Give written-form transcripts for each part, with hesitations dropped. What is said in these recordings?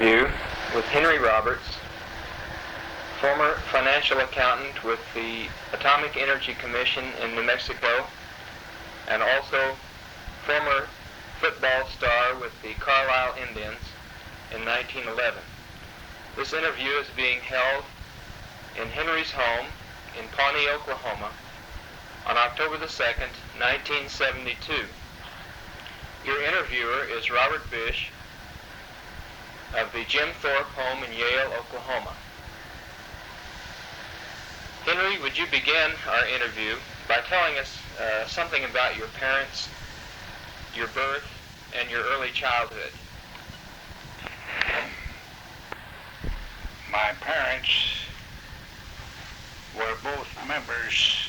interview with Henry Roberts, former financial accountant with the Atomic Energy Commission in New Mexico, and also former football star with the Carlisle Indians in 1911. This interview is being held in Henry's home in Pawnee, Oklahoma on October the 2nd, 1972. Your interviewer is Robert Bish of the Jim Thorpe home in Yale, Oklahoma. Henry, would you begin our interview by telling us something about your parents, your birth, and your early childhood? My parents were both members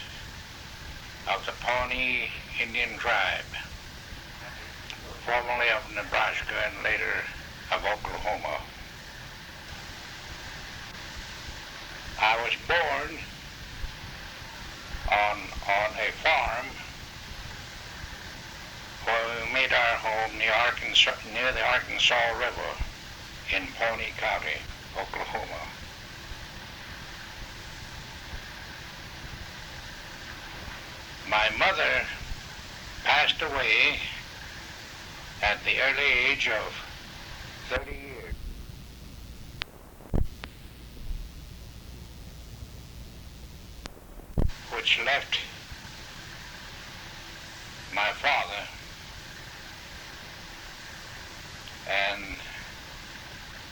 of the Pawnee Indian tribe, formerly of Nebraska and later of Oklahoma. I was born on a farm where we made our home near the Arkansas River in Pawnee County, Oklahoma. My mother passed away at the early age of 30 years. Which left my father and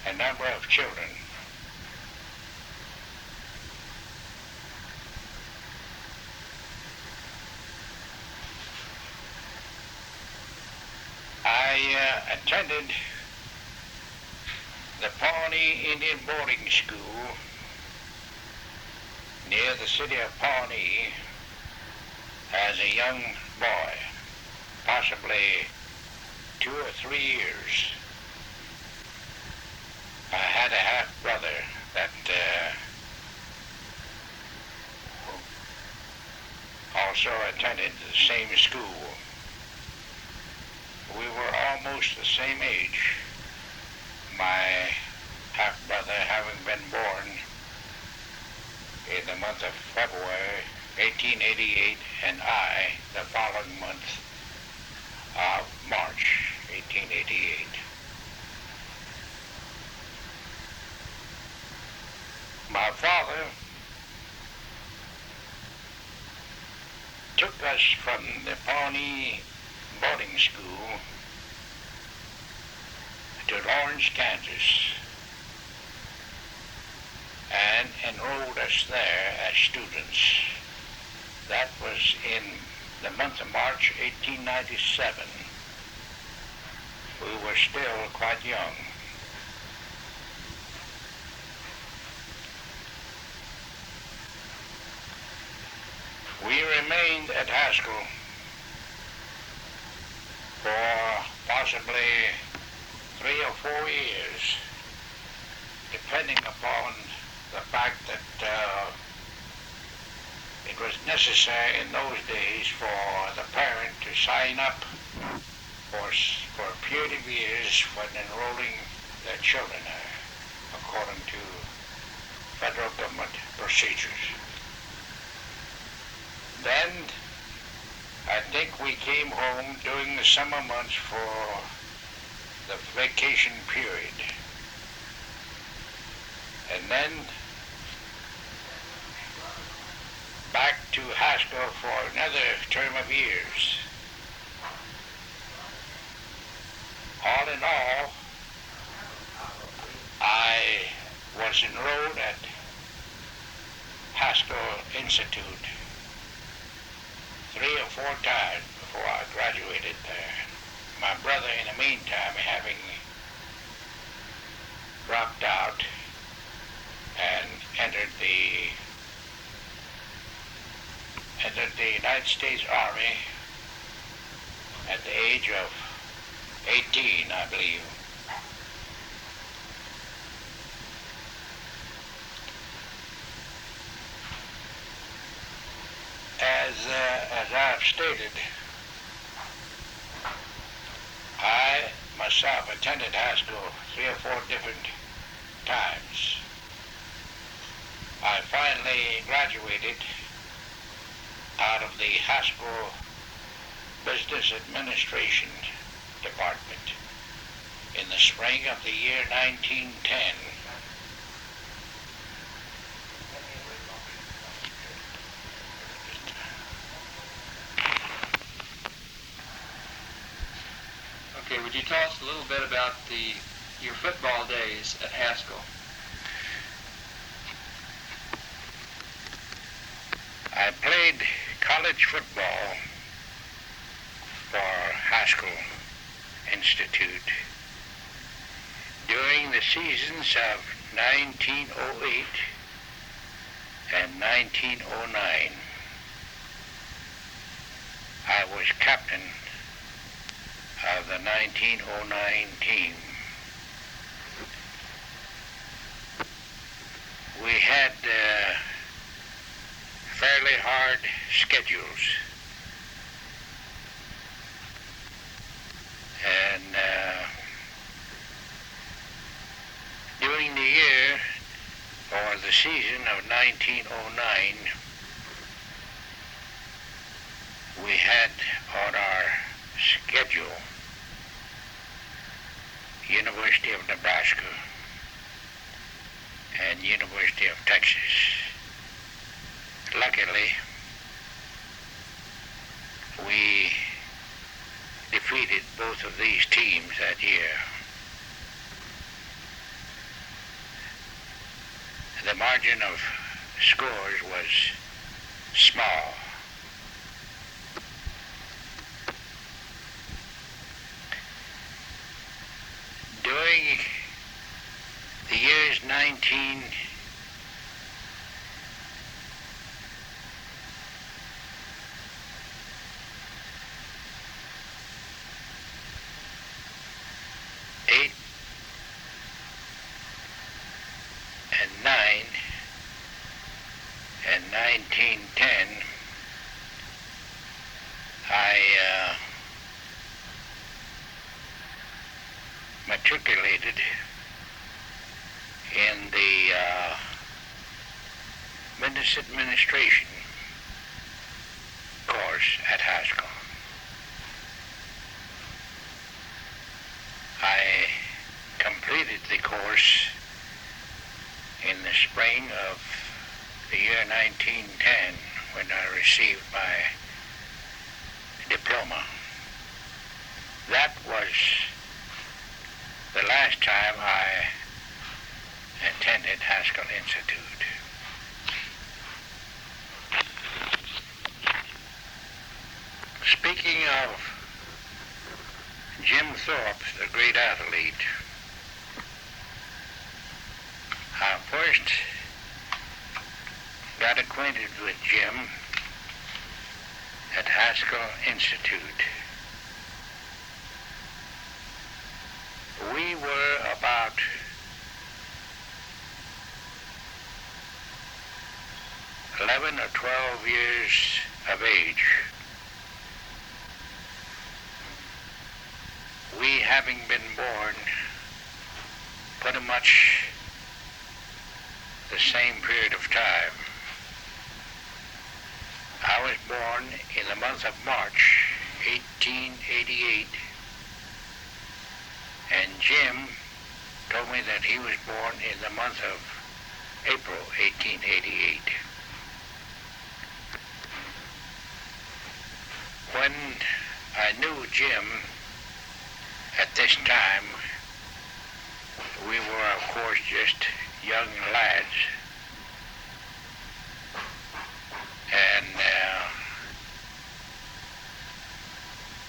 a number of children. I attended the Pawnee Indian Boarding School near the city of Pawnee as a young boy, possibly 2 or 3 years. I had a half-brother that also attended the same school. We were almost the same age, my half-brother having been born in the month of February 1888, and I the following month of March 1888. My father took us from the Pawnee boarding school to Lawrence, Kansas, and enrolled us there as students. That was in the month of March 1897. We were still quite young. We remained at Haskell for possibly 3 or 4 years, depending upon the fact that it was necessary in those days for the parent to sign up for a period of years when enrolling their children according to federal government procedures. Then I think we came home during the summer months for the vacation period. And then back to Haskell for another term of years. All in all, I was enrolled at Haskell Institute 3 or 4 times before I graduated there. My brother, in the meantime, having dropped out and entered the United States Army at the age of 18, I believe. As I've stated, I myself attended Haskell 3 or 4 different times. I finally graduated out of the Haskell Business Administration Department in the spring of the year 1910. Okay, would you tell us a little bit about your football days at Haskell? I played college football for Haskell Institute during the seasons of 1908 and 1909. I was captain of the 1909 team. We had fairly hard schedules, and during the year or the season of 1909, we had on our schedule University of Nebraska and University of Texas. Luckily, we defeated both of these teams that year. The margin of scores was small. During the years 19 and 9 and 1910, I matriculated in the Business Administration course at Haskell. I completed the course in the spring of the year 1910 when I received my diploma. That was the last time I attended Haskell Institute. Speaking of Jim Thorpe, the great athlete, I first got acquainted with Jim at Haskell Institute. We were about $11 or 12 years of age. We, having been born pretty much the same period of time. I was born in the month of March, 1888, and Jim told me that he was born in the month of April, 1888. When I knew Jim at this time, we were, of course, just young lads, and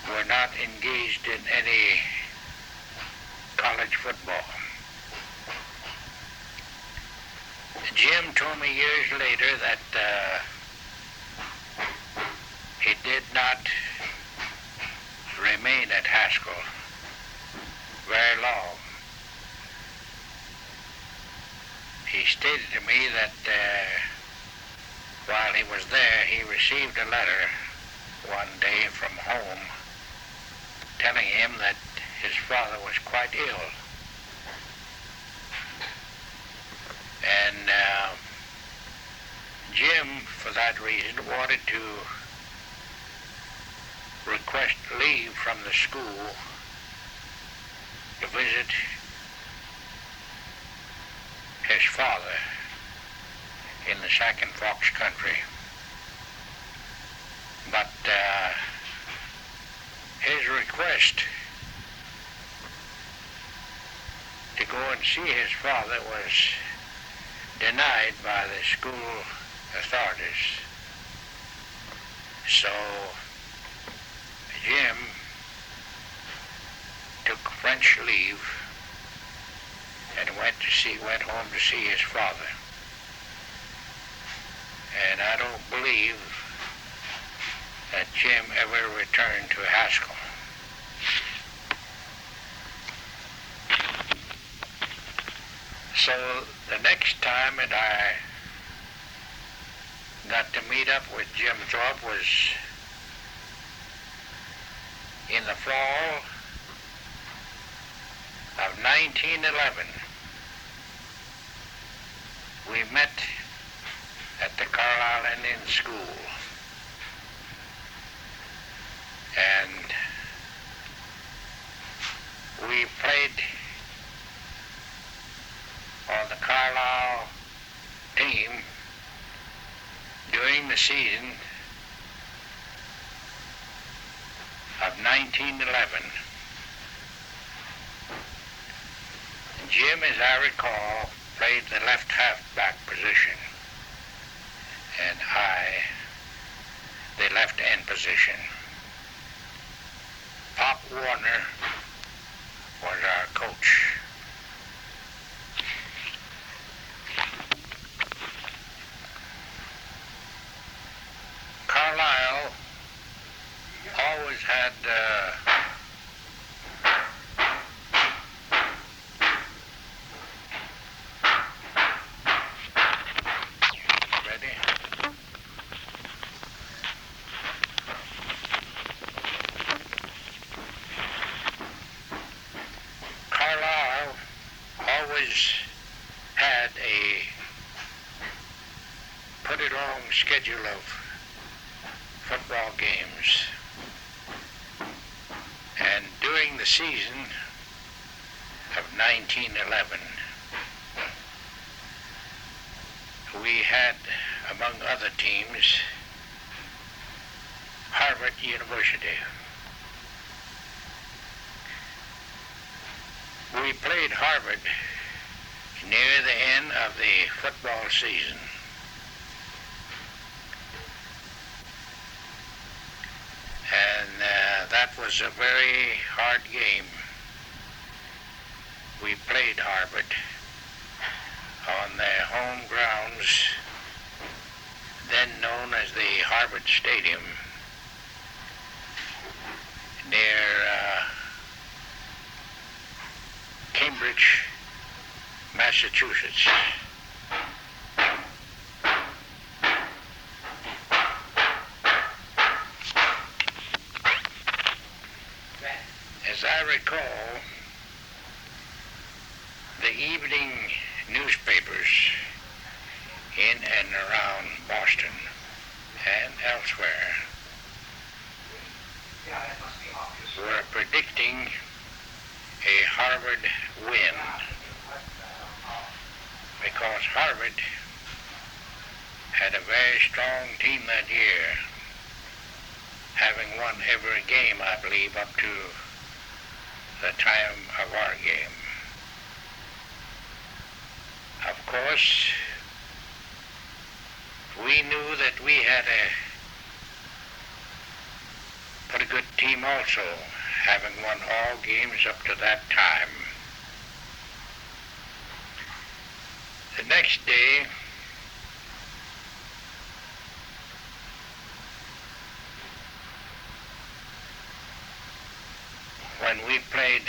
were not engaged in any college football. Jim told me years later that he did not remain at Haskell very long. He stated to me that while he was there, he received a letter one day from home telling him that his father was quite ill. And Jim, for that reason, wanted to request leave from the school to visit his father in the Sac and Fox country. But his request to go and see his father was denied by the school authorities. So Jim took French leave and went home to see his father. And I don't believe that Jim ever returned to Haskell. So the next time that I got to meet up with Jim Thorpe was in the fall of 1911. We met at the Carlisle Indian School, and we played on the Carlisle team during the season of 1911. Jim, as I recall, played the left halfback position, and I the left end position. Pop Warner was our coach. Carlisle always had a pretty long schedule of football games. And during the season of 1911, we had, among other teams, Harvard University. We played Harvard near the end of the football season. And that was a very hard game. We played Harvard on their home grounds, then known as the Harvard Stadium, near Cambridge, Massachusetts. As I recall, the evening newspapers in and around Boston and elsewhere were predicting a Harvard win, because Harvard had a very strong team that year, having won every game, I believe, up to the time of our game. Of course, we knew that we had a pretty good team also, having won all games up to that time. The next day, when we played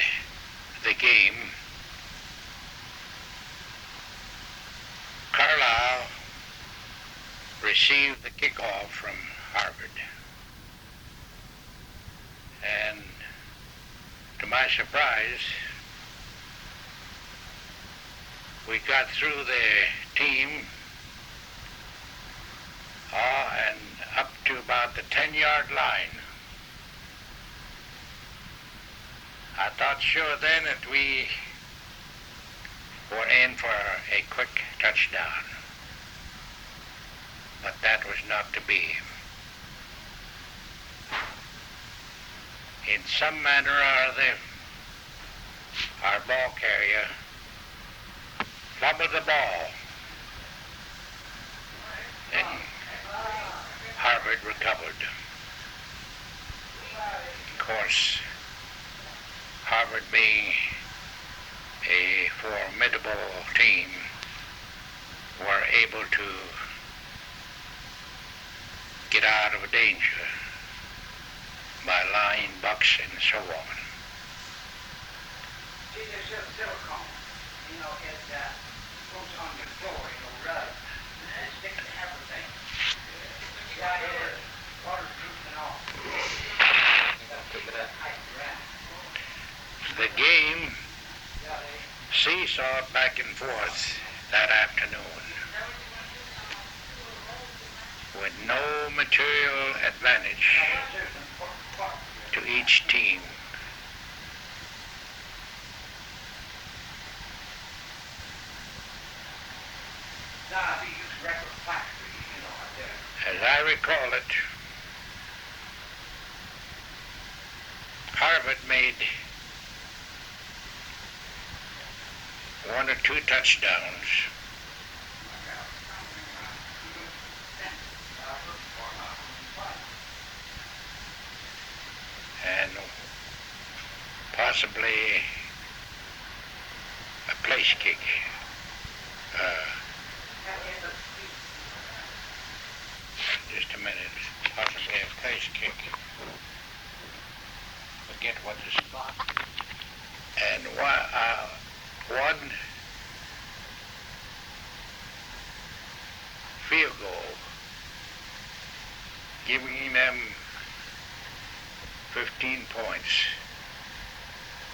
the game, Carlisle received the kickoff from Harvard. And to my surprise, we got through the team, and up to about the 10-yard line. I thought sure then that we were in for a quick touchdown, but that was not to be. In some manner or other, our ball carrier fumbled the ball, and Harvard recovered. Of course, Harvard being a formidable team, were able to get out of danger by line bucks and so on. See, there's just silicone, it goes on the floor, rub, and it sticks to everything. Yeah, it is. Waterproof and all. The game seesawed back and forth that afternoon with no material advantage to each team. As I recall it, Harvard made one or two touchdowns. And possibly a place kick. Just a minute. Possibly a place kick. Forget what the spot. And one field goal, giving them 15 points.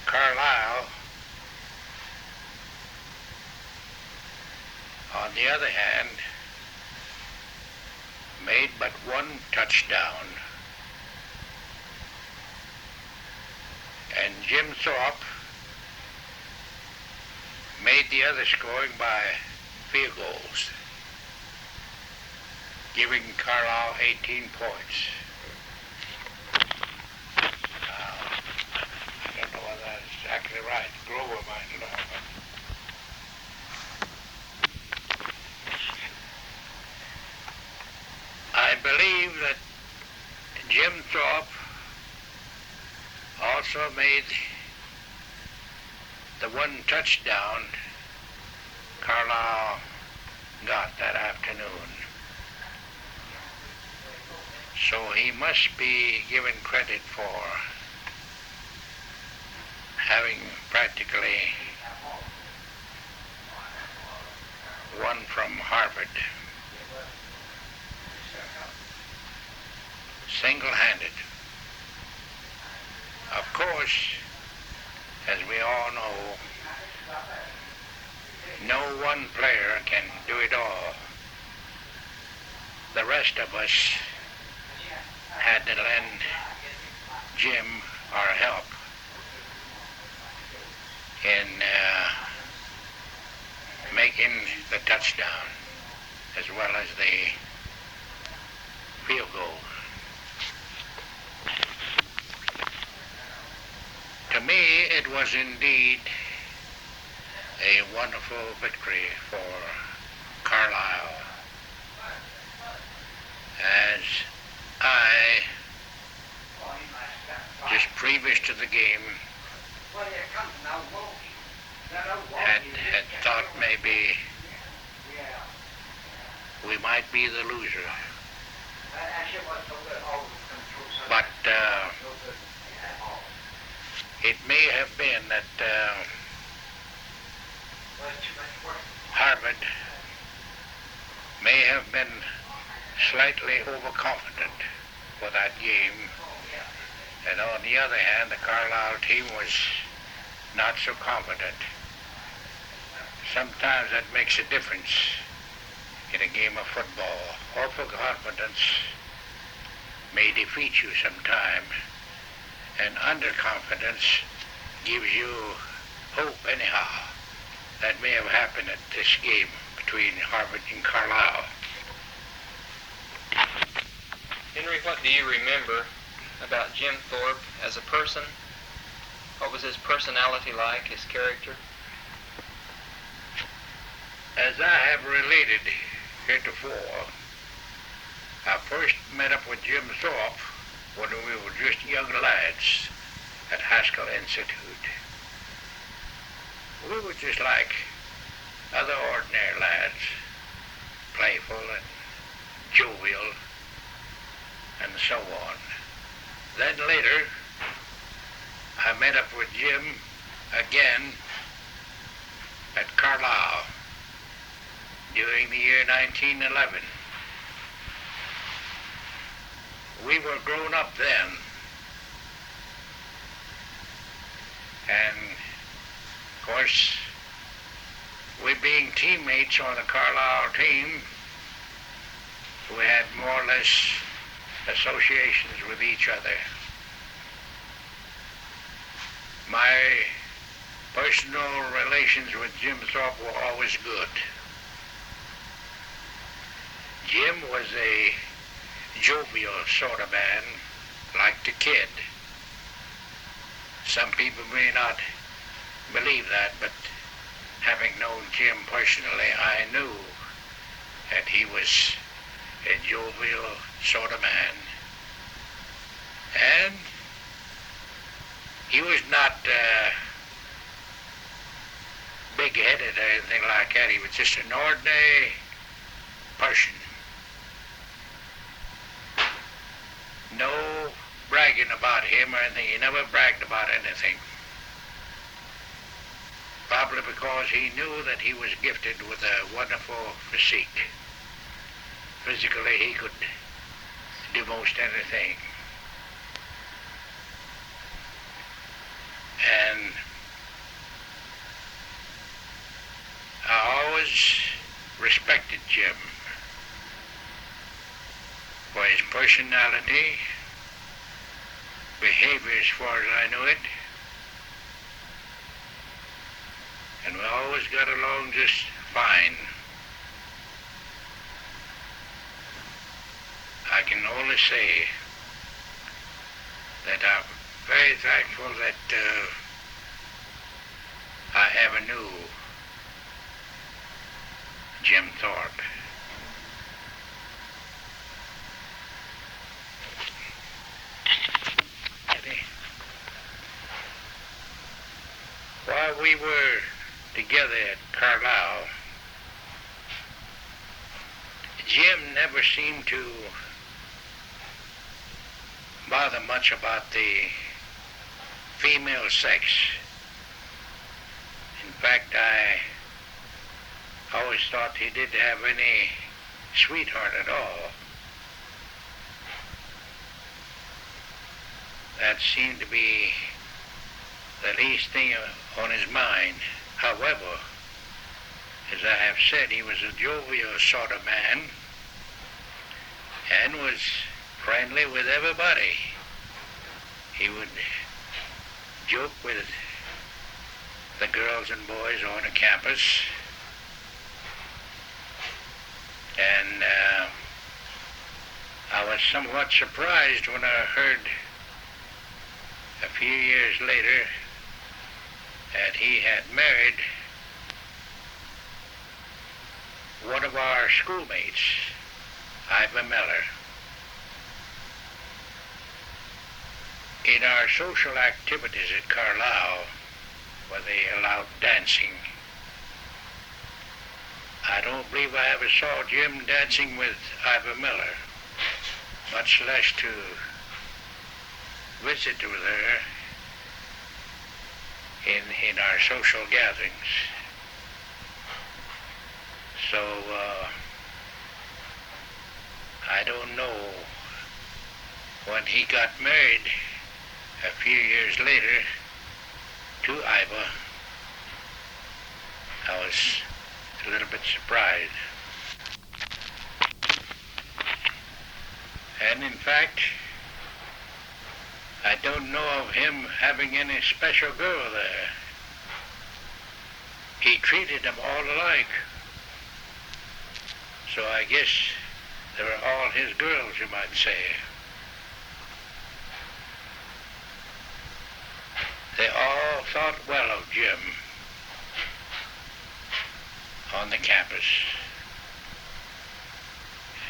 Carlisle, on the other hand, made but one touchdown. And Jim Thorpe made the other scoring by field goals, giving Carlisle 18 points. I don't know whether that's exactly right. Grover might know. I believe that Jim Thorpe also made the one touchdown Carlisle got that afternoon. So he must be given credit for having practically won from Harvard. Single-handed. Of course, as we all know, no one player can do it all. The rest of us had to lend Jim our help in making the touchdown as well as the field goal. To me, it was indeed a wonderful victory for Carlisle, as I, just previous to the game, had thought maybe we might be the loser. But it may have been that Harvard may have been slightly overconfident for that game, and on the other hand, the Carlisle team was not so confident. Sometimes that makes a difference in a game of football. Overconfidence may defeat you sometime, and underconfidence gives you hope anyhow. That may have happened at this game between Harvard and Carlisle. Henry, what do you remember about Jim Thorpe as a person? What was his personality like, his character? As I have related heretofore, I first met up with Jim Thorpe when we were just young lads at Haskell Institute. We were just like other ordinary lads, playful and jovial and so on. Then later, I met up with Jim again at Carlisle during the year 1911. We were grown up then, and of course, we being teammates on the Carlisle team, we had more or less associations with each other. My personal relations with Jim Thorpe were always good. Jim was a jovial sort of man, like the kid. Some people may not believe that, but having known Jim personally, I knew that he was a jovial sort of man. And he was not big-headed or anything like that. He was just an ordinary person. No bragging about him or anything. He never bragged about anything. Probably because he knew that he was gifted with a wonderful physique. Physically, he could do most anything. And I always respected Jim for his personality, behavior as far as I knew it, and we always got along just fine. I can only say that I'm very thankful that I ever knew Jim Thorpe. While we were together at Carlisle, Jim never seemed to bother much about the female sex. In fact, I always thought he didn't have any sweetheart at all. That seemed to be the least thing on his mind. However, as I have said, he was a jovial sort of man and was friendly with everybody. He would joke with the girls and boys on the campus, and I was somewhat surprised when I heard a few years later that he had married one of our schoolmates, Ivor Miller. In our social activities at Carlisle, where they allowed dancing, I don't believe I ever saw Jim dancing with Ivor Miller, much less to visit with her in our social gatherings. So I don't know, when he got married a few years later to Ivor, I was a little bit surprised. And in fact, I don't know of him having any special girl there. He treated them all alike. So I guess they were all his girls, you might say. They all thought well of Jim on the campus.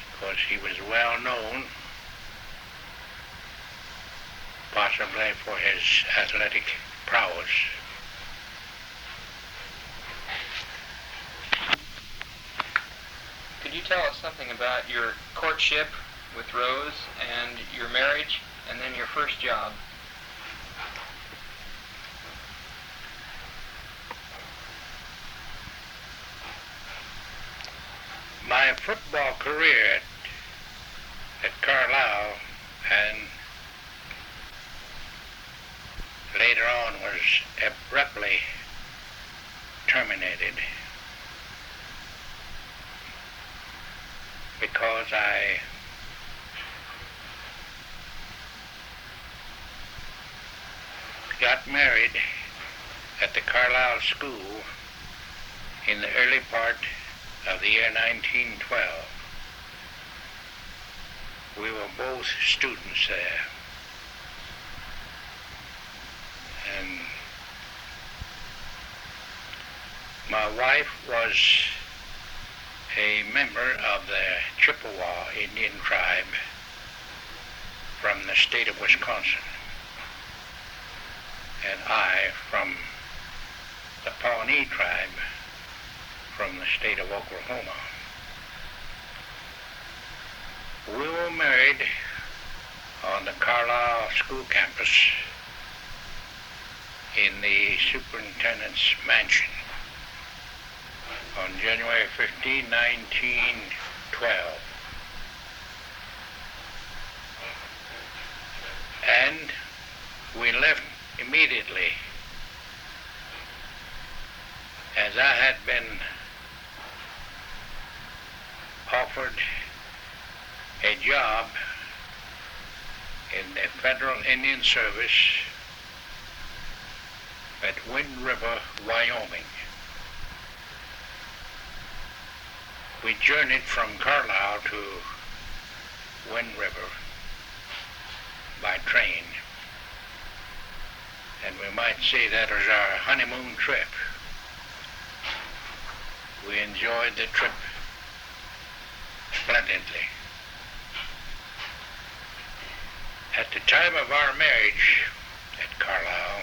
Of course, he was well known, possibly for his athletic prowess. Could you tell us something about your courtship with Rose and your marriage and then your first job? My football career at Carlisle and later on was abruptly terminated because I got married at the Carlisle School in the early part of the year 1912. We were both students there. And my wife was a member of the Chippewa Indian tribe from the state of Wisconsin, and I from the Pawnee tribe from the state of Oklahoma. We were married on the Carlisle school campus in the superintendent's mansion on January 15, 1912. And we left immediately, as I had been offered a job in the Federal Indian Service at Wind River, Wyoming. We journeyed from Carlisle to Wind River by train, and we might say that was our honeymoon trip. We enjoyed the trip splendidly. At the time of our marriage at Carlisle,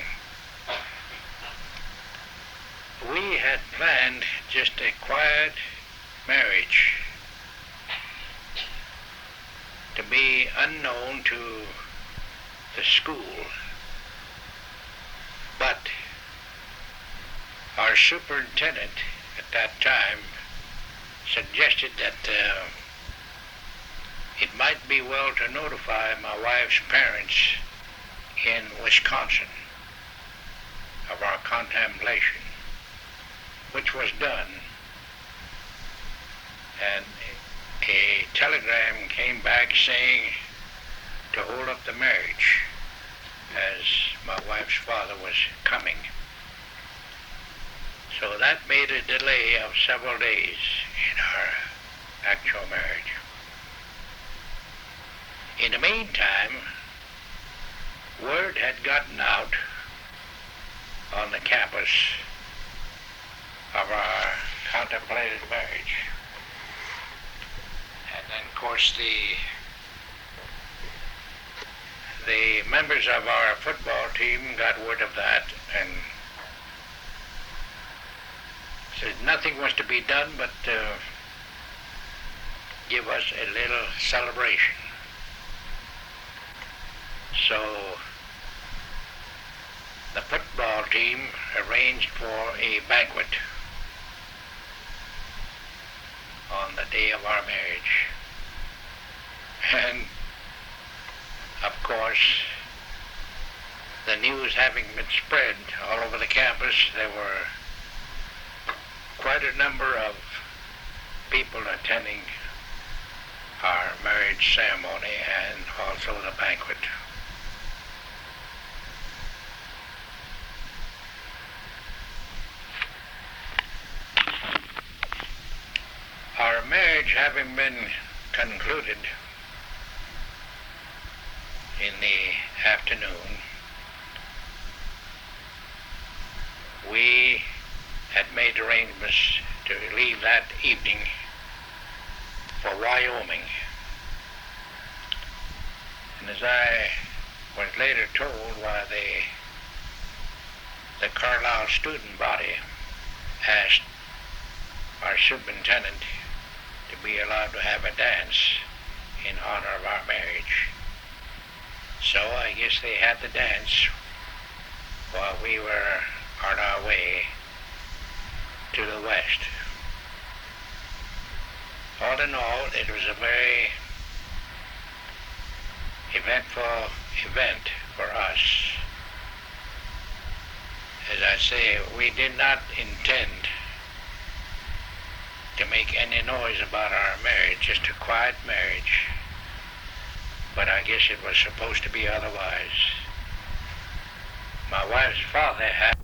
we had planned just a quiet marriage to be unknown to the school, but our superintendent at that time suggested that it might be well to notify my wife's parents in Wisconsin of our contemplation, which was done. And a telegram came back saying to hold up the marriage as my wife's father was coming. So that made a delay of several days in our actual marriage. In the meantime, word had gotten out on the campus of our contemplated marriage. And then, of course, the members of our football team got word of that and said nothing was to be done but give us a little celebration. So the football team arranged for a banquet on the day of our marriage. And of course, the news having been spread all over the campus, there were quite a number of people attending our marriage ceremony and also the banquet. Our marriage having been concluded in the afternoon, we had made arrangements to leave that evening for Wyoming. And as I was later told by the Carlisle student body asked our superintendent to be allowed to have a dance in honor of our marriage. So I guess they had the dance while we were on our way to the west. All in all, it was a very eventful event for us. As I say, we did not intend to make any noise about our marriage, just a quiet marriage. But I guess it was supposed to be otherwise. My wife's father had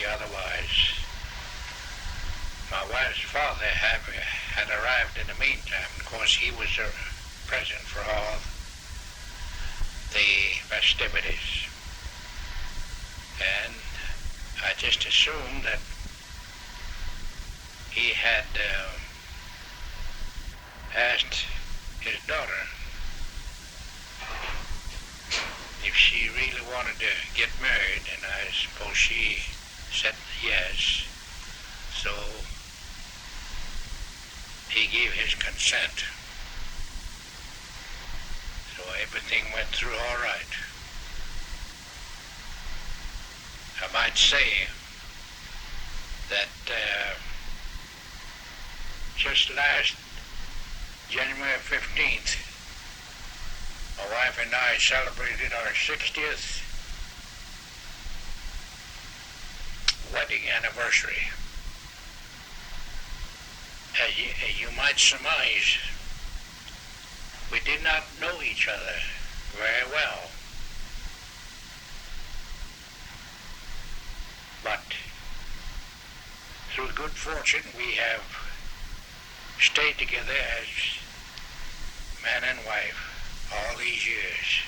otherwise. My wife's father had arrived in the meantime. Of course, he was present for all the festivities. And I just assumed that he had asked his daughter if she really wanted to get married, and I suppose she said yes. So he gave his consent. So everything went through all right. I might say that just last January 15th, my wife and I celebrated our 60th wedding anniversary. As you might surmise, we did not know each other very well. But through good fortune, we have stayed together as man and wife all these years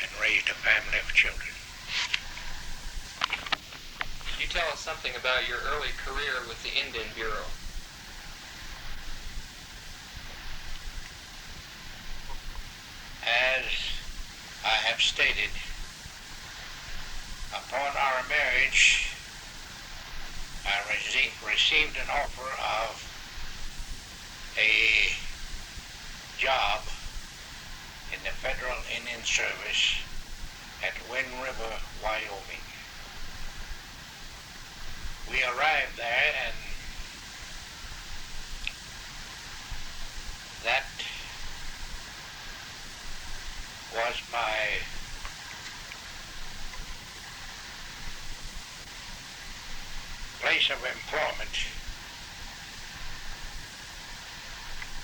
and raised a family of children. Could you tell us something about your early career with the Indian Bureau? As I have stated, upon our marriage, I received an offer of a job in the Federal Indian Service at Wind River, Wyoming. We arrived there, and that was my place of employment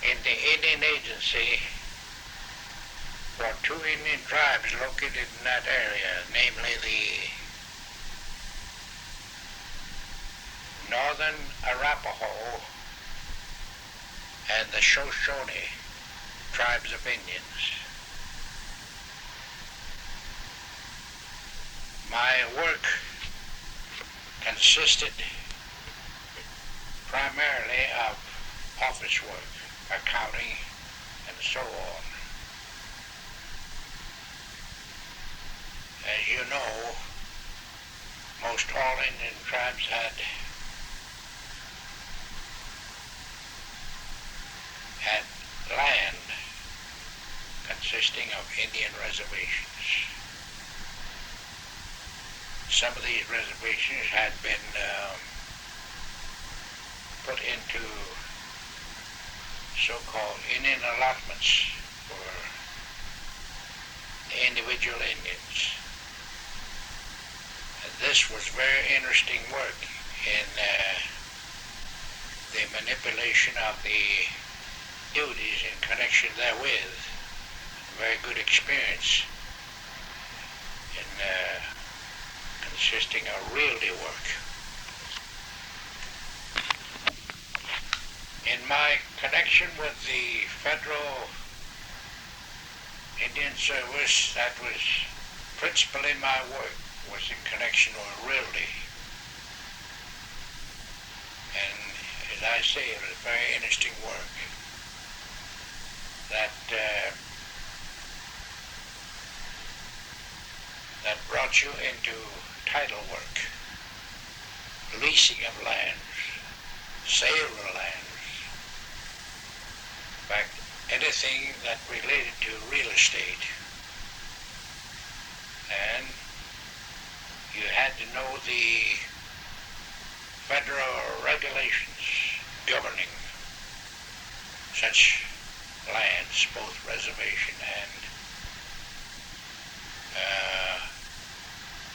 in the Indian Agency for two Indian tribes located in that area, namely the Northern Arapaho and the Shoshone tribes of Indians. My work consisted primarily of office work, accounting, and so on. As you know, most all Indian tribes had land consisting of Indian reservations. Some of these reservations had been put into so-called Indian allotments for individual Indians. And this was very interesting work in the manipulation of the duties in connection therewith. Very good experience in consisting of realty work. In my connection with the Federal Indian Service, that was principally my work, was in connection with realty. And as I say, it was very interesting work that brought you into title work, leasing of lands, sale of lands, in fact, anything that related to real estate. And you had to know the federal regulations governing such lands, both reservation and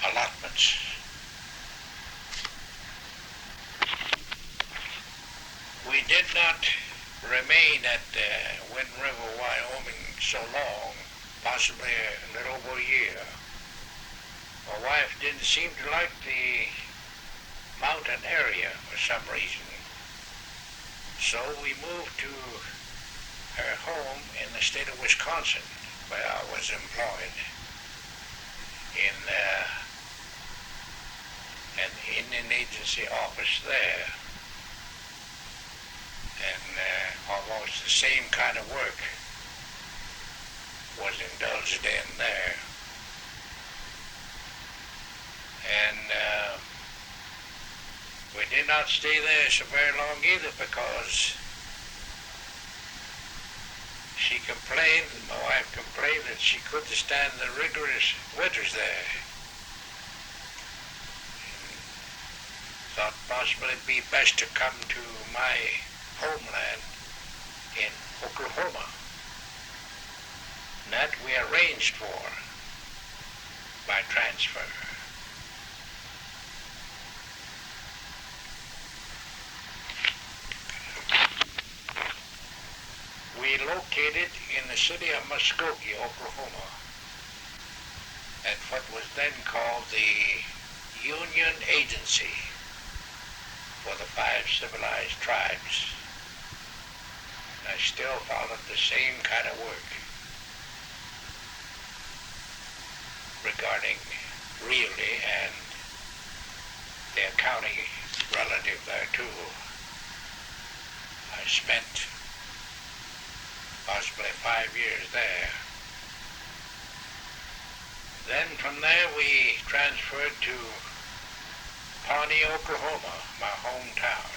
allotments. We did not remain at Wind River, Wyoming so long, possibly a little over a year. My wife didn't seem to like the mountain area for some reason. So we moved to her home in the state of Wisconsin, where I was employed in an Indian agency office there. And almost the same kind of work was indulged in there. And we did not stay there so very long either, because she complained, my wife complained, that she couldn't stand the rigorous winters there. Thought possibly it'd be best to come to my homeland in Oklahoma. And that we arranged for by transfer. We located in the city of Muskogee, Oklahoma, at what was then called the Union Agency for the 5 civilized tribes. I still followed the same kind of work regarding realty and the accounting relative thereto. I spent possibly 5 years there. Then from there we transferred to Pawnee, Oklahoma, my hometown.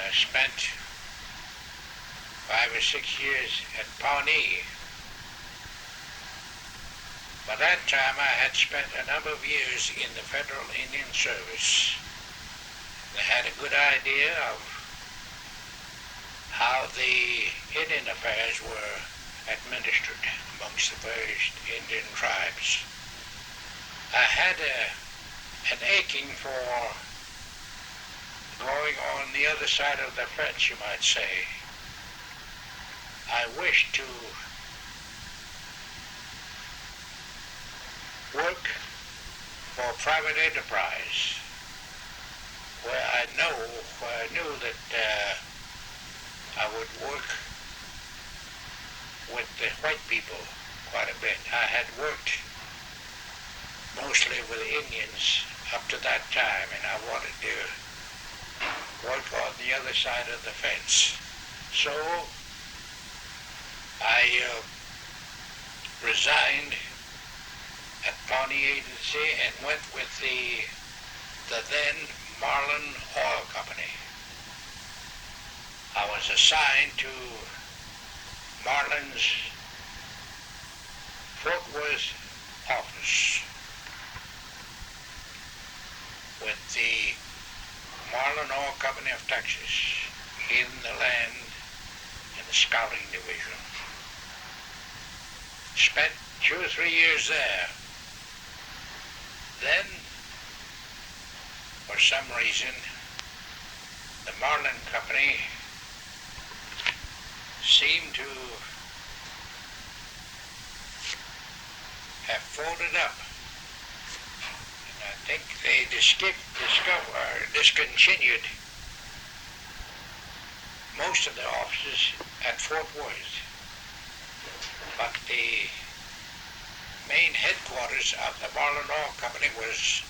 I spent 5 or 6 years at Pawnee. By that time I had spent a number of years in the Federal Indian Service. I had a good idea of how the Indian affairs were administered amongst the various Indian tribes. I had an aching for going on the other side of the fence, you might say. I wished to work for private enterprise, where I knew that I would work with the white people quite a bit. I had worked mostly with Indians up to that time, and I wanted to work on the other side of the fence. So I resigned at Pawnee Agency and went with the then Marlin Oil Company. I was assigned to Marlin's Fort Worth office with the Marlin Oil Company of Texas in the land in the scouting division. Spent 2 or 3 years there. Then, for some reason, the Marlin Company seemed to have folded up. And I think they discontinued most of the offices at Fort Worth. But the main headquarters of the Marlin Oil Company was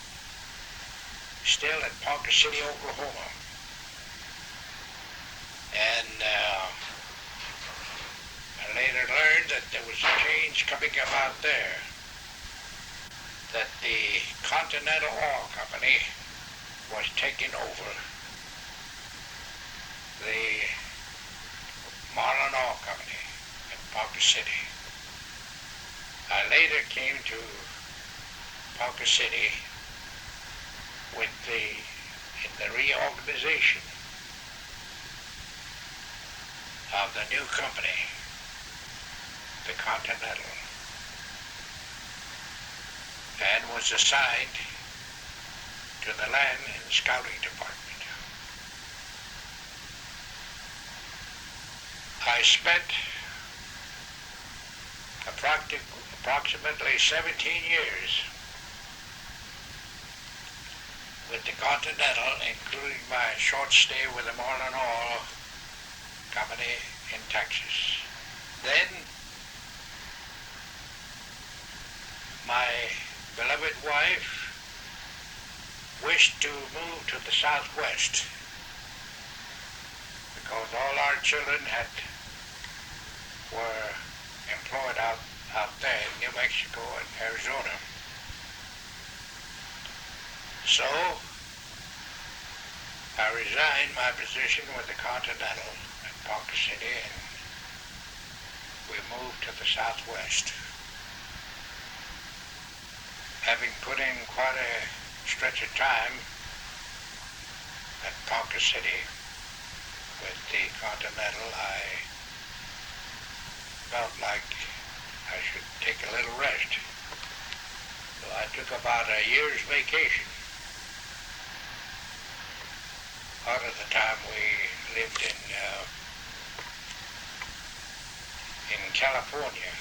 still in Ponca City, Oklahoma. And I later learned that there was a change coming about there, that the Continental Oil Company was taking over the Marlin Oil Company in Ponca City. I later came to Ponca City in the reorganization of the new company, the Continental, and was assigned to the land and scouting department. I spent approximately 17 years with the Continental, including my short stay with the Marlin Oil Company in Texas. Then my beloved wife wished to move to the Southwest because all our children were employed out there in New Mexico and Arizona. So I resigned my position with the Continental at Ponca City, and we moved to the Southwest. Having put in quite a stretch of time at Ponca City with the Continental, I felt like I should take a little rest. So I took about a year's vacation. Part of the time we lived in California,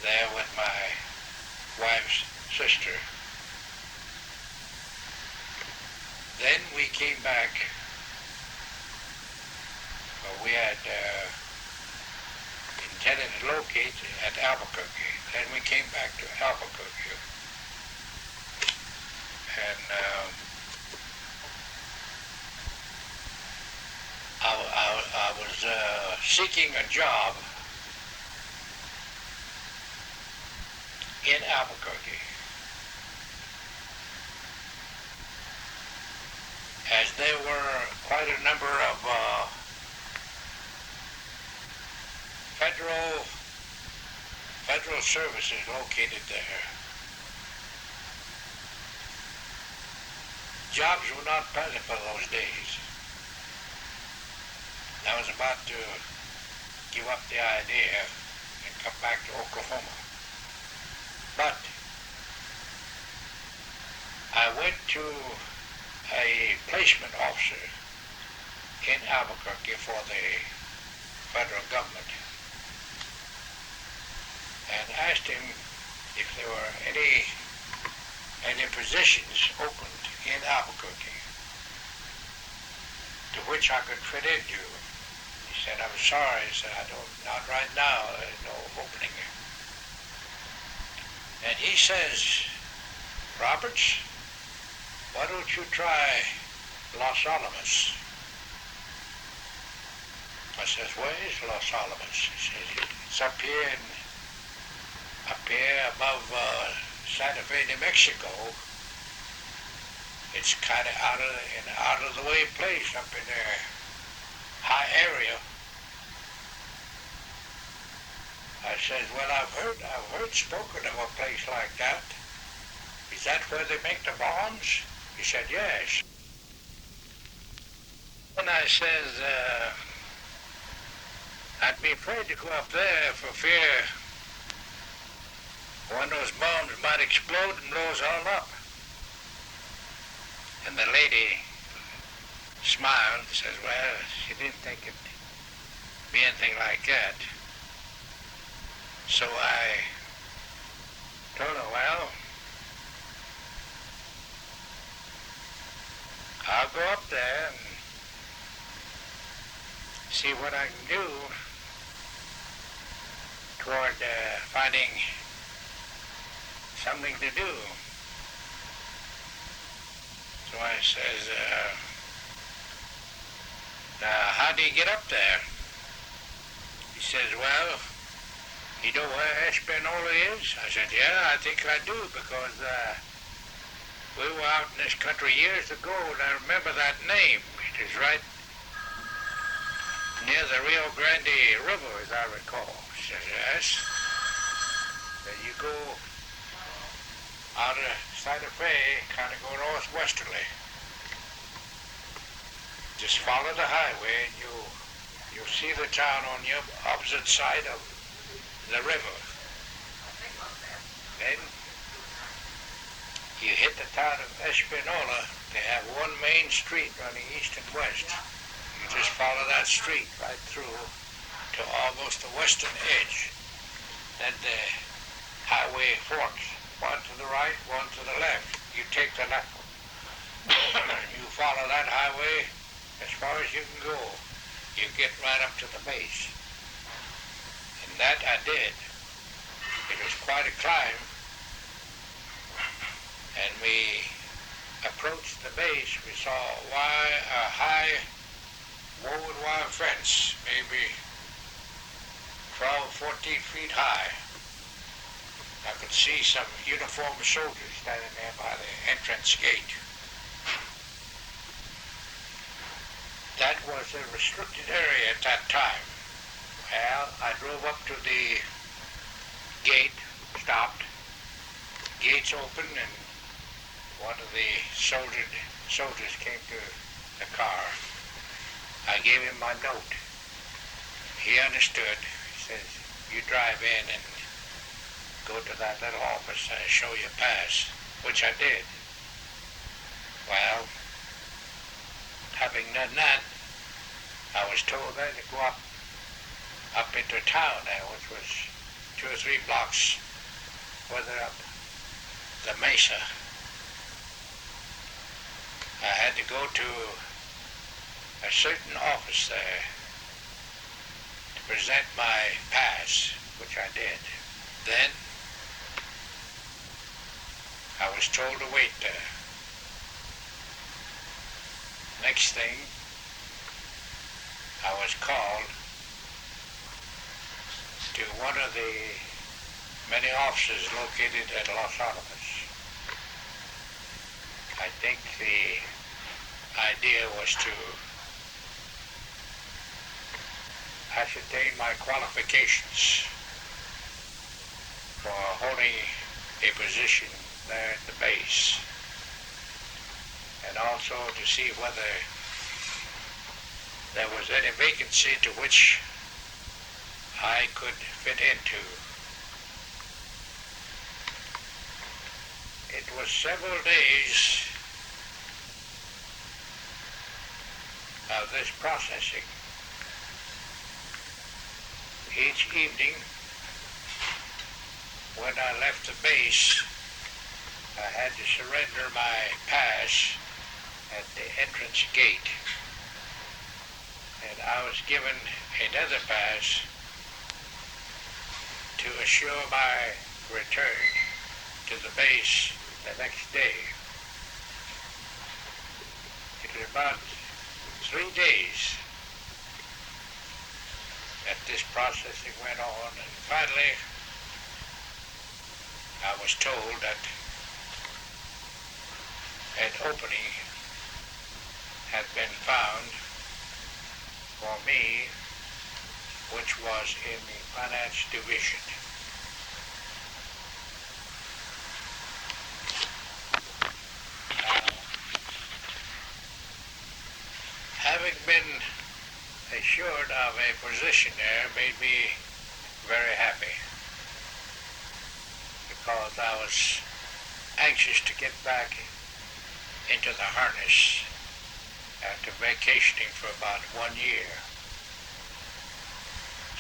there with my wife's sister. Then we came back. We had intended to locate at Albuquerque. Then we came back to Albuquerque. And I was seeking a job in Albuquerque, as there were quite a number of federal services located there. Jobs were not plentiful those days. I was about to give up the idea and come back to Oklahoma. But I went to a placement officer in Albuquerque for the federal government and asked him if there were any positions opened in Albuquerque to which I could fit into. He said, "I'm sorry," he said, "not right now, there's no opening." And he says, "Roberts, why don't you try Los Alamos?" I says, "Where is Los Alamos?" He says, "It's up here above Santa Fe, New Mexico. It's kind of out of the way place up in there, high area." I says, "Well, I've heard spoken of a place like that. Is that where they make the bonds?" He said, yes. And I says, I'd be afraid to go up there for fear one of those bombs might explode and blow us all up. And the lady smiled and says, well, she didn't think it'd be anything like that. So I told her, well, I'll go up there and see what I can do toward finding something to do. So I says, now how do you get up there? He says, well, you know where Espanola is? I said, yeah, I think I do, because we were out in this country years ago, and I remember that name. It is right near the Rio Grande River, as I recall. He says, yes. So you go out of Santa Fe, kind of go northwesterly. Just follow the highway, and you'll see the town on the opposite side of the river. Then you hit the town of Espanola. They have one main street running east and west. You just follow that street right through to almost the western edge. Then the highway forks, one to the right, one to the left. You take the left one. You follow that highway as far as you can go. You get right up to the base. And that I did. It was quite a climb. And we approached the base. We saw a high woven wire fence, maybe 12, 14 feet high. I could see some uniformed soldiers standing there by the entrance gate. That was a restricted area at that time. Well, I drove up to the gate, stopped, gates opened, and one of the soldiers came to the car. I gave him my note. He understood. He says, you drive in and go to that little office and show your pass, which I did. Well, having done that, I was told then to go up into town there, which was 2 or 3 blocks further up the mesa. I had to go to a certain office there to present my pass, which I did. Then I was told to wait there. Next thing, I was called to one of the many offices located at Los Alamos. I think the idea was to ascertain my qualifications for holding a position there at the base, and also to see whether there was any vacancy to which I could fit into. It was several days of this processing. Each evening, when I left the base, I had to surrender my pass at the entrance gate. And I was given another pass to assure my return to the base the next day. It was about 3 days that this processing went on, and finally I was told that an opening had been found for me, which was in the finance division. having been assured of a position there made me very happy because I was anxious to get back into the harness after vacationing for about 1 year.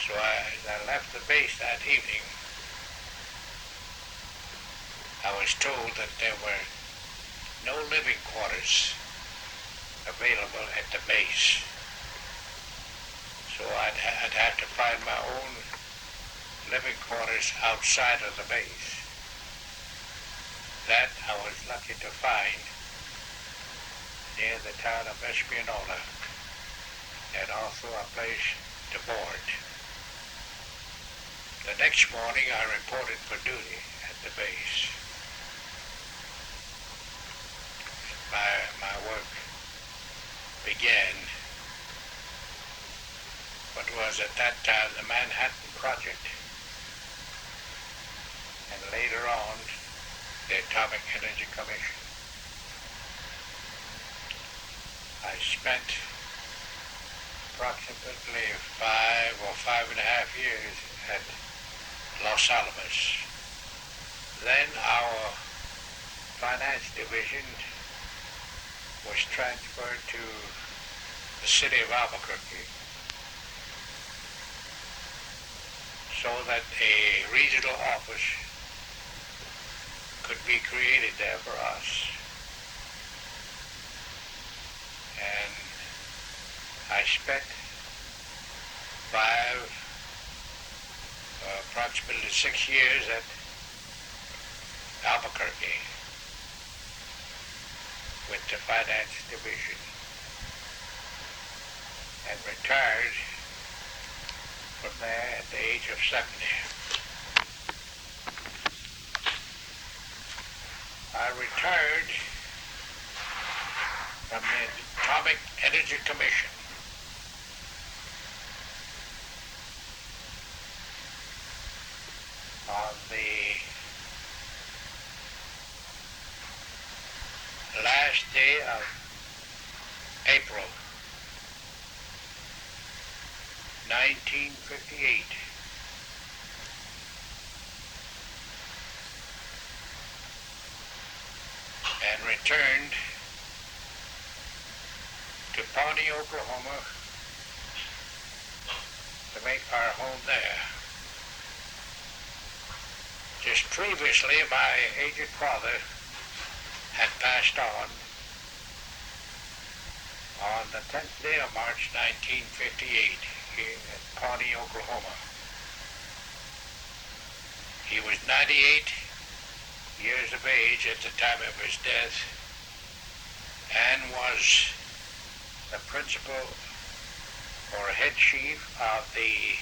So as I left the base that evening, I was told that there were no living quarters available at the base. So I'd have to find my own living quarters outside of the base. That I was lucky to find near the town of Espanola, and also a place to board. The next morning I reported for duty at the base. My work began what was at that time the Manhattan Project, and later on the Atomic Energy Commission. I spent approximately 5 or 5.5 years at Los Alamos. Then our finance division was transferred to the city of Albuquerque so that a regional office could be created there for us. And I spent approximately 6 years at Albuquerque with the finance division, and retired from there at the age of 70. I retired from the Atomic Energy Commission on the last day of April 1958. And returned to Pawnee, Oklahoma to make our home there. Just previously, my aged father had passed on the 10th day of March 1958 here at Pawnee, Oklahoma. He was 98 years of age at the time of his death and was the principal or head chief of the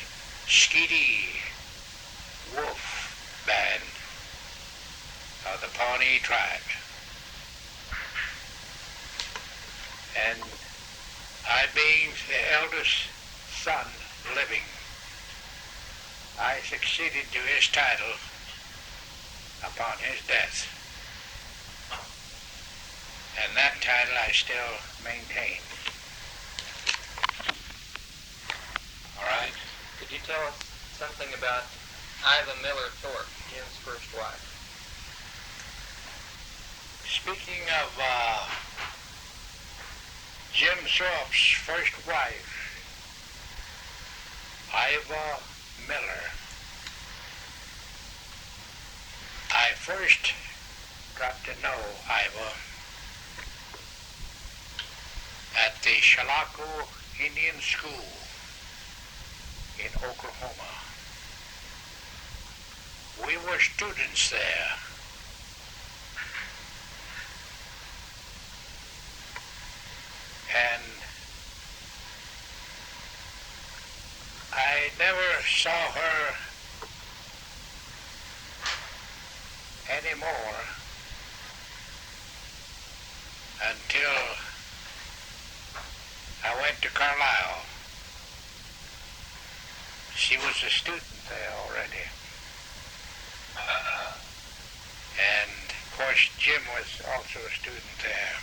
Skeety Wolf band of the Pawnee tribe. And I, being the eldest son living, I succeeded to his title upon his death. And that title I still maintain. All right. Could you tell us something about Iva Miller Thorpe, Jim's first wife? Speaking of Jim Thorpe's first wife, Iva Miller, I first got to know Iva at the Chalaco Indian School in Oklahoma. We were students there. And I never saw her anymore until I went to Carlisle. She was a student there already. And of course Jim was also a student there.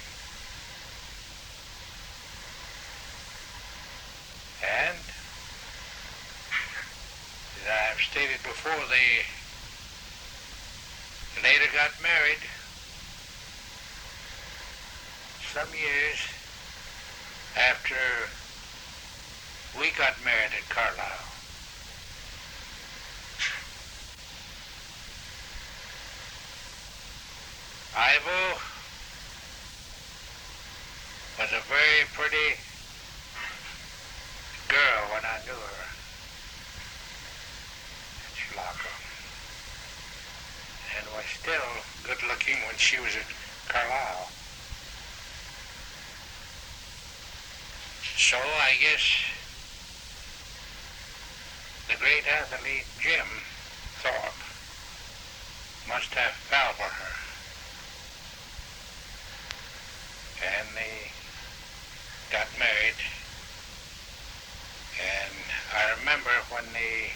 stated before, they later got married some years after we got married at Carlisle. Ivo was a very pretty girl when I knew her at Chilocco, and was still good looking when she was at Carlisle. So I guess the great athlete Jim Thorpe must have fell for her. And they got married. And I remember when they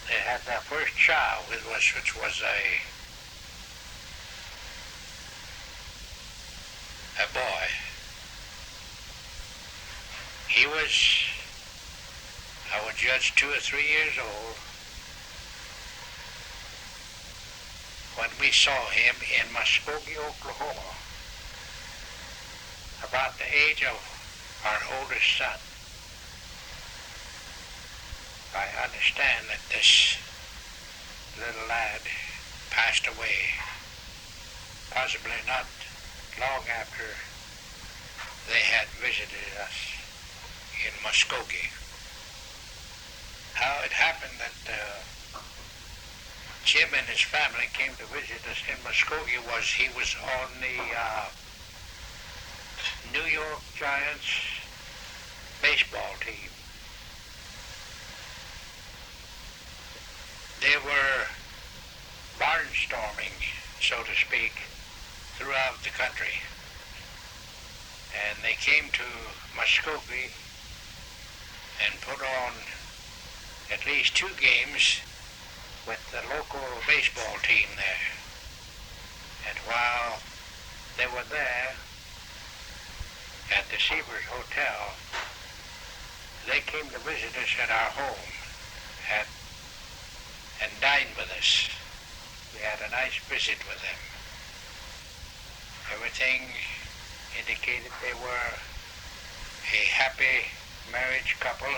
had their first child, which was a boy. He was, I would judge, 2 or 3 years old when we saw him in Muskogee, Oklahoma, about the age of our oldest son. I understand that this little lad passed away, possibly not long after they had visited us in Muskogee. How it happened that Jim and his family came to visit us in Muskogee was he was on the New York Giants baseball team. They were barnstorming, so to speak, throughout the country. And they came to Muskogee and put on at least 2 games with the local baseball team there. And while they were there at the Seavers Hotel, they came to visit us at our home and dined with us. We had a nice visit with them. Everything indicated they were a happy marriage couple,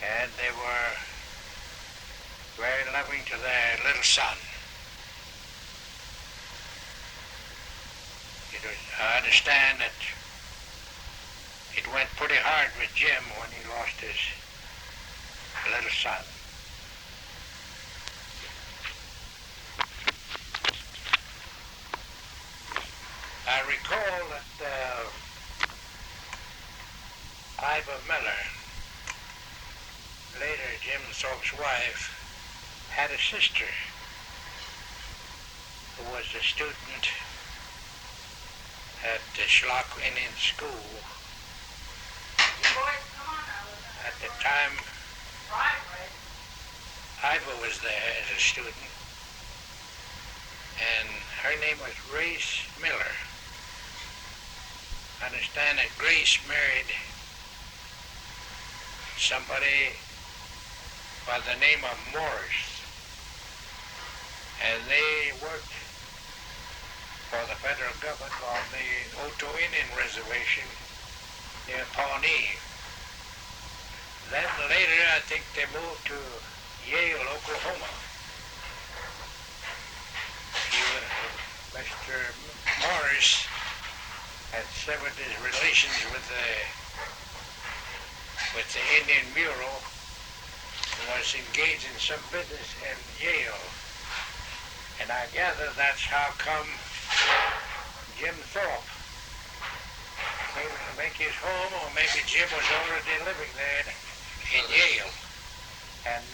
and they were very loving to their little son. I understand that it went pretty hard with Jim when he lost his little son. I recall that Iva Miller, later Jim Thorpe's wife, had a sister who was a student at the Schlock Indian School. At the time, Iva was there as a student, and her name was Grace Miller. I understand that Grace married somebody by the name of Morris, and they worked for the federal government on the Oto Indian Reservation near Pawnee. Then later, I think they moved to Yale, Oklahoma. Mr. Morris had severed his relations with the Indian Bureau and was engaged in some business in Yale. And I gather that's how come Jim Thorpe came to make his home, or maybe Jim was already living there in Yale. And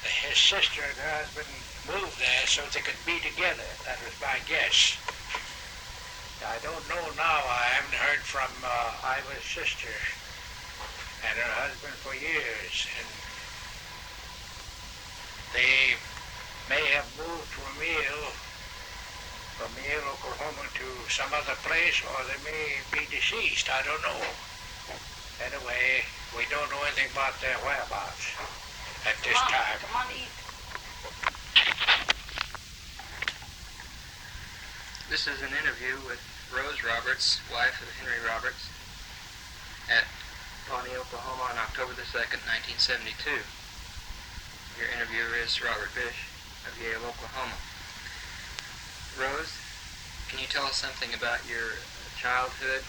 his sister and her husband moved there so they could be together. That was my guess. I don't know now. I haven't heard from Iva's sister and her husband for years. And they may have moved from Yale, Oklahoma to some other place, or they may be deceased. I don't know. Anyway, we don't know anything about their whereabouts at this time. Come on, eat. This is an interview with Rose Roberts, wife of Henry Roberts, at Pawnee, Oklahoma on October the 2nd, 1972. Your interviewer is Robert Bish of Yale, Oklahoma. Rose, can you tell us something about your childhood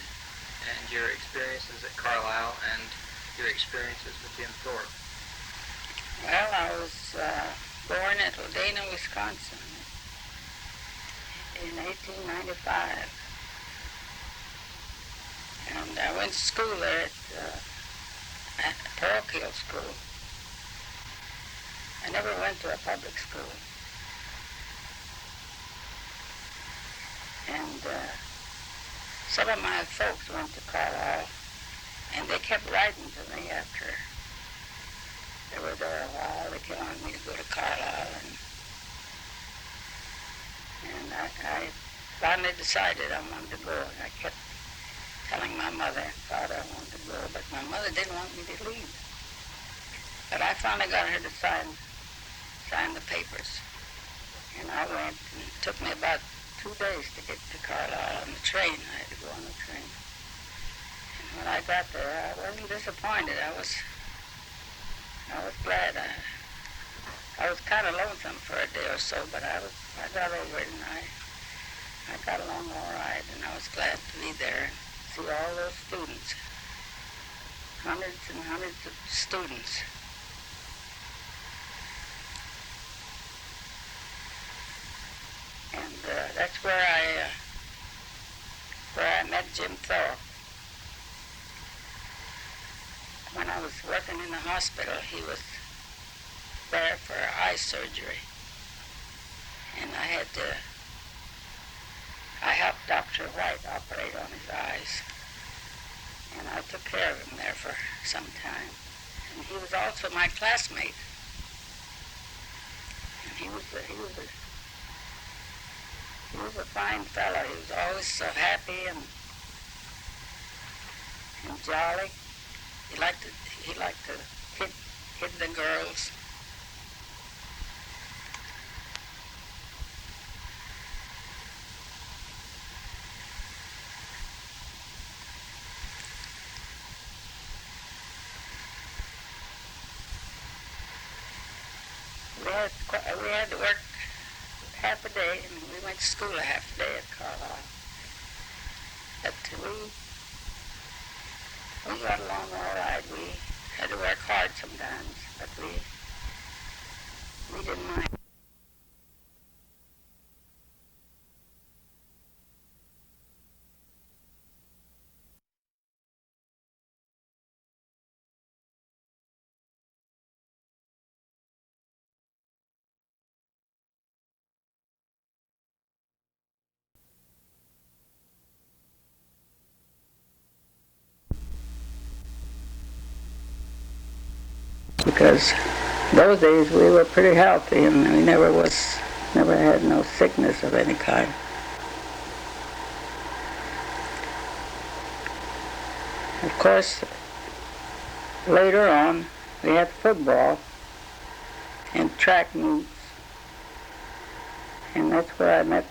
and your experiences at Carlisle and your experiences with Jim Thorpe? Well, I was born at Ladena, Wisconsin in 1895. And I went to school there at parochial school. I never went to a public school. And some of my folks went to Carlisle, and they kept writing to me after they were there a while. They kept wanting me to go to Carlisle, and I finally decided I wanted to go. And I kept telling my mother and father I wanted to go, but my mother didn't want me to leave. But I finally got her to sign the papers, and I went, and it took me about 2 days to get to Carlisle on the train. I had to go on the train. And when I got there, I wasn't disappointed. I was glad. I was kind of lonesome for a day or so, but I got over it, and I got along all right, and I was glad to be there and see all those students, hundreds and hundreds of students. And that's where I met Jim Thorpe. When I was working in the hospital, he was there for eye surgery. And I helped Dr. White operate on his eyes. And I took care of him there for some time. And he was also my classmate. And he was a fine fellow. He was always so happy and jolly. He liked to hit the girls. We had to work half a day, and we went to school a half a day at Carlisle. But we got along all right. We had to work hard sometimes, but we didn't mind. Because those days we were pretty healthy, and we never had no sickness of any kind. Of course, later on we had football and track meets, and that's where I met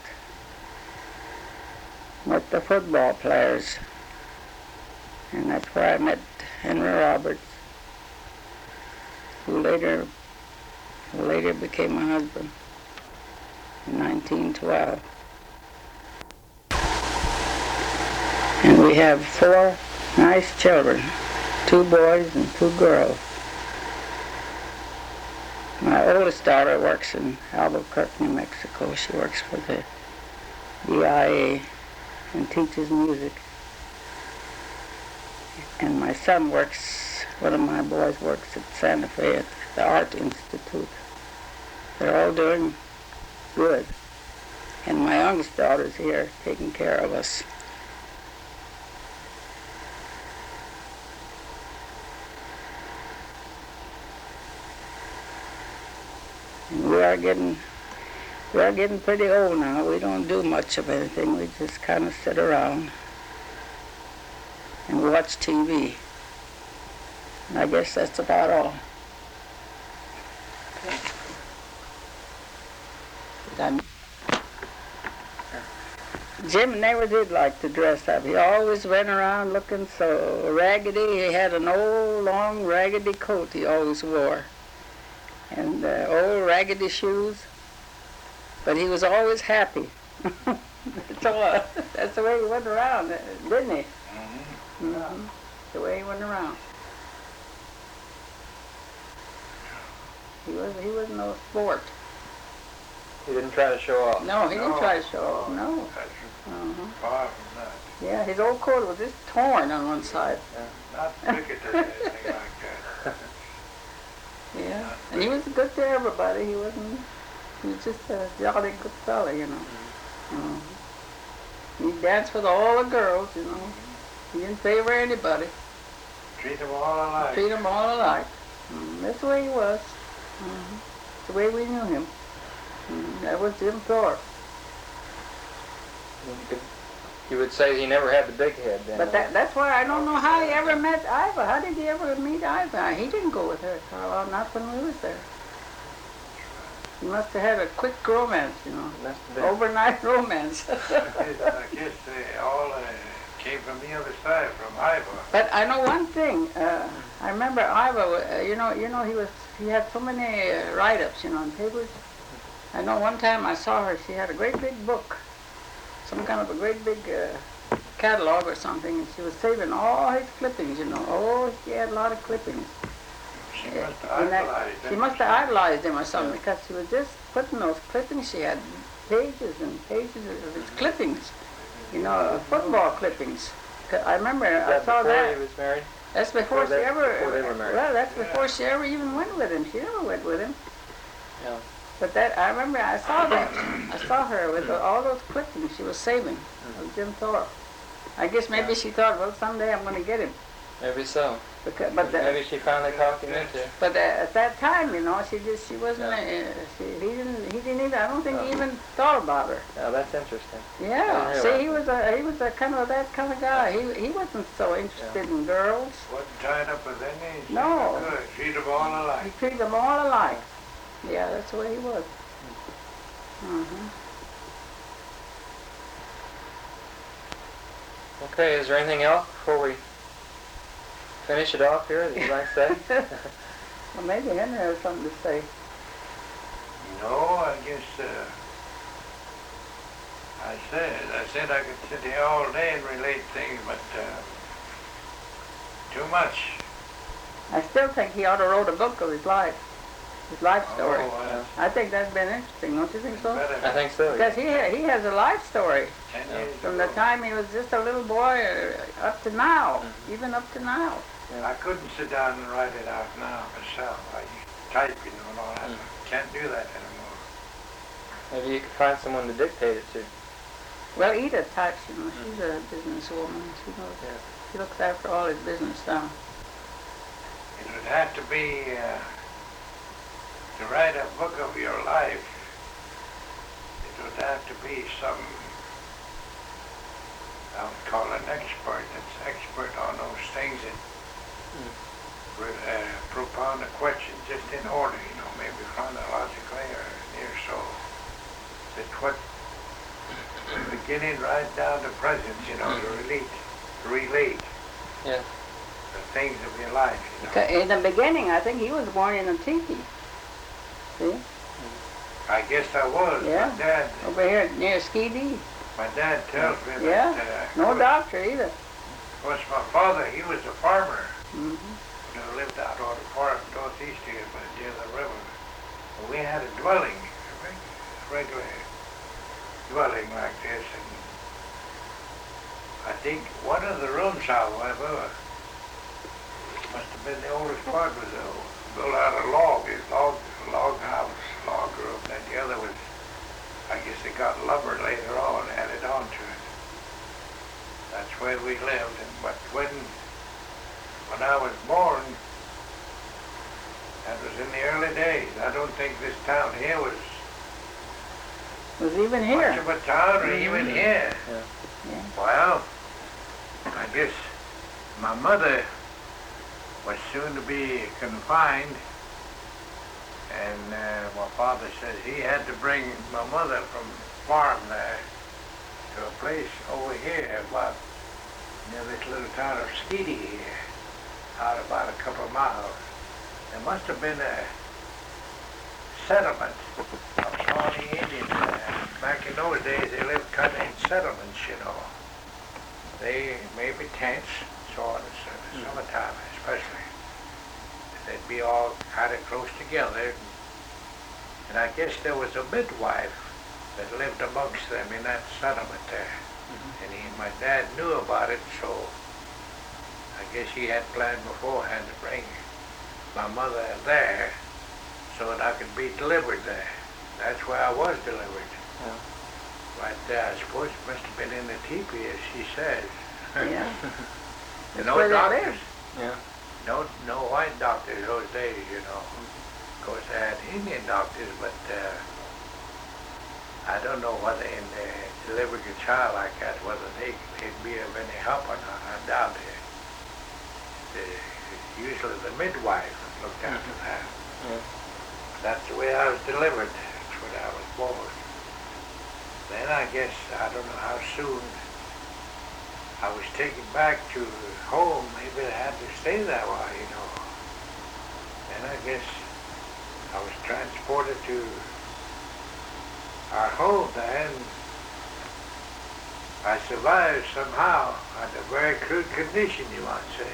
the football players, and that's where I met Henry Roberts, who later became my husband in 1912. And we have 4 nice children, 2 boys and 2 girls. My oldest daughter works in Albuquerque, New Mexico. She works for the DIA and teaches music. And my son one of my boys works at Santa Fe at the Art Institute. They're all doing good. And my youngest daughter's here taking care of us. And we are getting pretty old now. We don't do much of anything. We just kind of sit around and watch TV. I guess that's about all. Jim never did like to dress up. He always went around looking so raggedy. He had an old, long, raggedy coat he always wore. And old, raggedy shoes. But he was always happy. That's the way he went around, didn't he? Mm-hmm. Mm-hmm. The way he went around. He wasn't no sport. He didn't try to show off. No, he didn't try to show off, no. That's far from that. Yeah, his old coat was just torn on one side. Not bigoted or anything like that. Yeah, and he was good to everybody. He was just a jolly good fella, you know. He danced with all the girls, you know. He didn't favor anybody. Treat them all alike. Treat them all alike. That's the way he was. That's the way we knew him. That was Jim Thorpe. You would say he never had the big head then. But that's why I don't know how he ever met Iva. How did he ever meet Iva? He didn't go with her, Carl, not when we was there. He must have had a quick romance, you know. Overnight romance. I guess they all came from the other side, from Iva. But I know one thing. I remember Iva. You know, he had so many write-ups, you know, in papers. I know one time I saw her. She had a great big book, some kind of a great big catalog or something, and she was saving all his clippings, you know. Oh, she had a lot of clippings. She must have idolized him. She must have idolized him or something, because she was just putting those clippings. She had pages and pages of his clippings, you know, football clippings. I remember I saw that. Before he was married? That's before she ever. Before they were married. Well, that's before she ever even went with him. She never went with him. Yeah. But that I remember I saw that. I saw her with all those clippings she was saving of Jim Thorpe. I guess maybe she thought, well, someday I'm going to get him. Maybe so. Maybe she finally talked him into it. But at that time, you know, she wasn't. He didn't even. I don't think he even thought about her. Oh, that's interesting. Yeah. See, he was a kind of that kind of guy. He wasn't so interested in girls. Wasn't tied up with any. No. Treat them all alike. He treated them all alike. Yeah, that's the way he was. Okay, is there anything else before we finish it off here that you'd like to say? Well, maybe Henry has something to say. No, I guess I said I could sit here all day and relate things, but too much. I still think he ought to wrote a book of his life story. Oh, I think that's been interesting, don't you think so? I think so. Because he has a life story 10 years from the ago. time he was just a little boy up to now, even up to now. I couldn't sit down and write it out now myself. I type, you know, and all that. Can't do that anymore. Maybe you could find someone to dictate it to. Well, Edith types, you know, she's a businesswoman. She knows that. She looks after all his business down. It would have to be, to write a book of your life, it would have to be some, I would call an expert that's expert on those things that propound a question just in order, you know, maybe chronologically or near so. That what, beginning right down to present, you know, to relate Yeah. the things of your life, you know. In the beginning, I think he was born in a teepee. See? I guess I was. Yeah. My dad, Over here near Ski Dee. my dad tells me Yeah. that. No doctor either. Of course, my father, he was a farmer. Mm-hmm. You know, lived out on the farm northeast here, but near the river. And we had a dwelling, a regular dwelling like this. And I think one of the rooms, however, must have been the oldest part, was built out of log house, log room. And the other was, I guess they got lumber later on, added on to it. That's where we lived. But when I was born, that was in the early days. I don't think this town here was even here. much of a town or even here. Yeah. Well, I guess my mother was soon to be confined, and my father says he had to bring my mother from the farm there to a place over here about near this little town of Skeety here, out about a couple of miles. There must have been a settlement of Shawnee Indians there. Back in those days, they lived kind of in settlements, you know. They maybe tents, so on in the summertime especially. They'd be all kind of close together. And I guess there was a midwife that lived amongst them in that settlement there. And my dad knew about it, so I guess he had planned beforehand to bring my mother there so that I could be delivered there. That's where I was delivered. Yeah. Right there. I suppose it must have been in the teepee, as she says. Yeah. And That's no where they doctors. lived. Yeah. No white doctors those days, you know. Of course, they had Indian doctors, but I don't know whether in delivering a child like that, whether they'd be of any help or not. I doubt it. Usually the midwife looked after that. Yeah. That's the way I was delivered. That's when I was born. Then I guess, I don't know how soon, I was taken back to home. Maybe I had to stay that while, you know. Then I guess I was transported to our home there, and I survived somehow under very crude condition, you might say.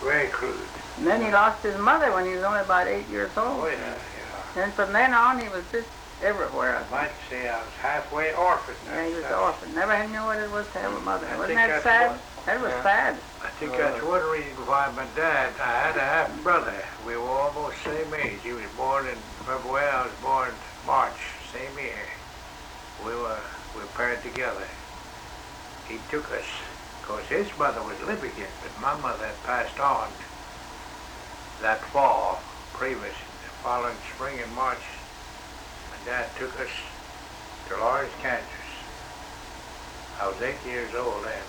Very crude. And then he lost his mother when he was only about 8 years old. Oh yeah, yeah. And from then on, he was just everywhere. I might say I was halfway orphaned. Yeah, he was orphan. Never knew what it was to have a mother. I Wasn't think that that's sad? what- That was Yeah. sad. I think that's one reason why my dad, I had a half brother. We were almost same age. He was born in February, I was born March, same year. We paired together. He took us, of course his mother was living yet, but my mother had passed on that fall, previous, the following spring in March. My dad took us to Lawrence, Kansas. I was 8 years old then.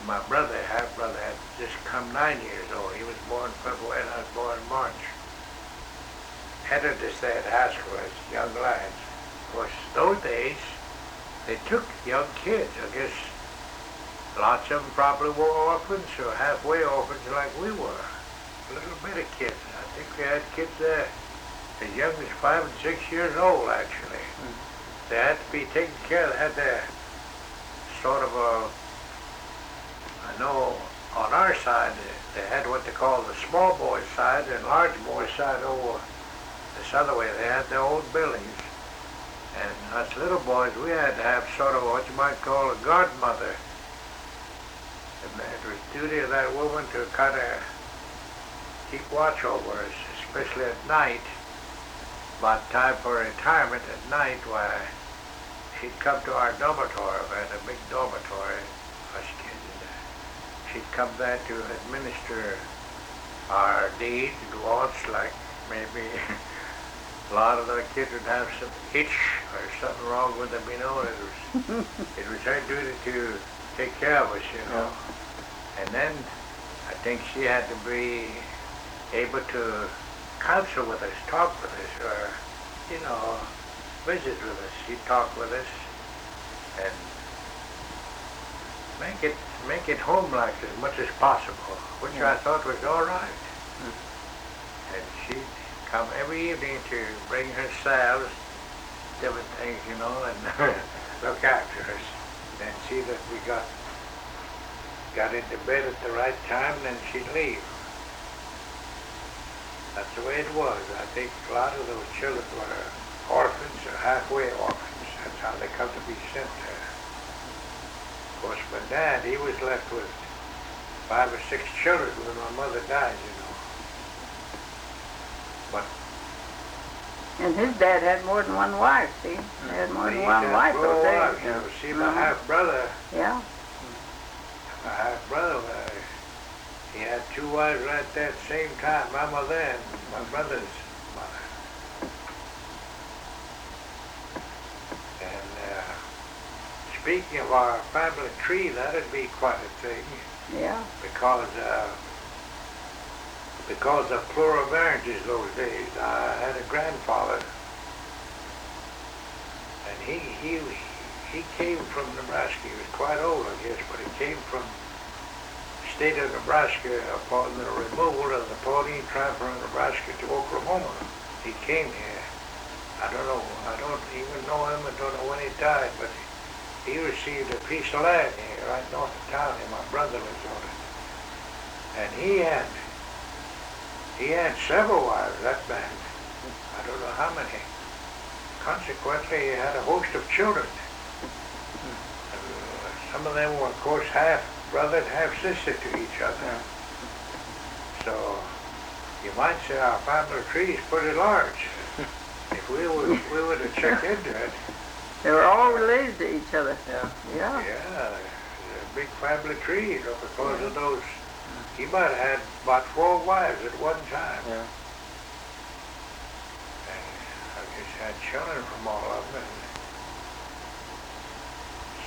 My brother, half-brother, had just come 9 years old. He was born February and I was born March. Entered us there at Haskell as young lads. Of course, those days, they took young kids. I guess lots of them probably were orphans or halfway orphans like we were. Little bit of kids. I think we had kids there as young as 5 and 6 years old, actually. They had to be taken care of. They had their sort of a, I know on our side, they had what they call the small boys side and large boys side over this other way. They had their own buildings. And us little boys, we had to have sort of what you might call a godmother. And it was duty of that woman to kind of keep watch over us, especially at night. About time for retirement at night, why she'd come to our dormitory. We had a big dormitory, us kids. She'd come there to administer our deeds and wants, like maybe a lot of the kids would have some itch or something wrong with them, you know. It was her duty to take care of us, you know. And then I think she had to be able to counsel with us, talk with us, or, you know, visit with us. She'd talk with us and make it home-like as much as possible, which I thought was all right. And she'd come every evening to bring her salves, different things, you know, and look after us. And see that we got into bed at the right time, then she'd leave. That's the way it was. I think a lot of those children were orphans or halfway orphans. That's how they come to be sent there. Of course, my dad, he was left with 5 or 6 children when my mother died, you know. But And his dad had more than one wife, see? He had more than one wife those days. You know, see, my half-brother, Yeah. he had 2 wives right there at the same time, my mother and my brother's mother. And speaking of our family tree, that'd be quite a thing, Yeah. because because of plural marriages those days. I had a grandfather, and he came from Nebraska. He was quite old, I guess, but he came from the state of Nebraska upon the removal of the Pawnee tribe from Nebraska to Oklahoma. He came here. I don't even know him. I don't know when he died, but he received a piece of land here right north of town, and my brother lives on it. And he had several wives, that man. I don't know how many. Consequently, he had a host of children. Some of them were, of course, half brother and half sister to each other. So you might say our family tree is pretty large. If we would have checked into it. They were all related to each other. Yeah. Yeah. Yeah, a big family tree, you know, because of those. He might have had about 4 wives at one time. Yeah. And I guess had children from all of them. And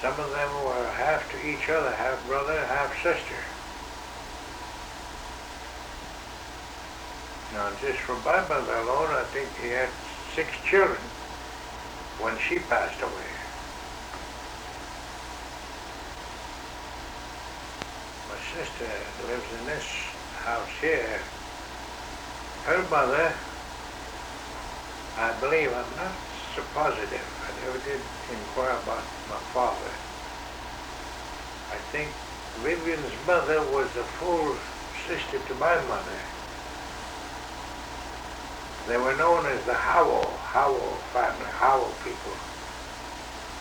some of them were half to each other, half brother, half sister. Now, just from my mother alone, I think he had 6 children when she passed away. My sister lives in this house here. Her mother, I believe, I'm not so positive. I never did inquire about my father. I think Vivian's mother was a full sister to my mother. They were known as the Howell family, Howell people.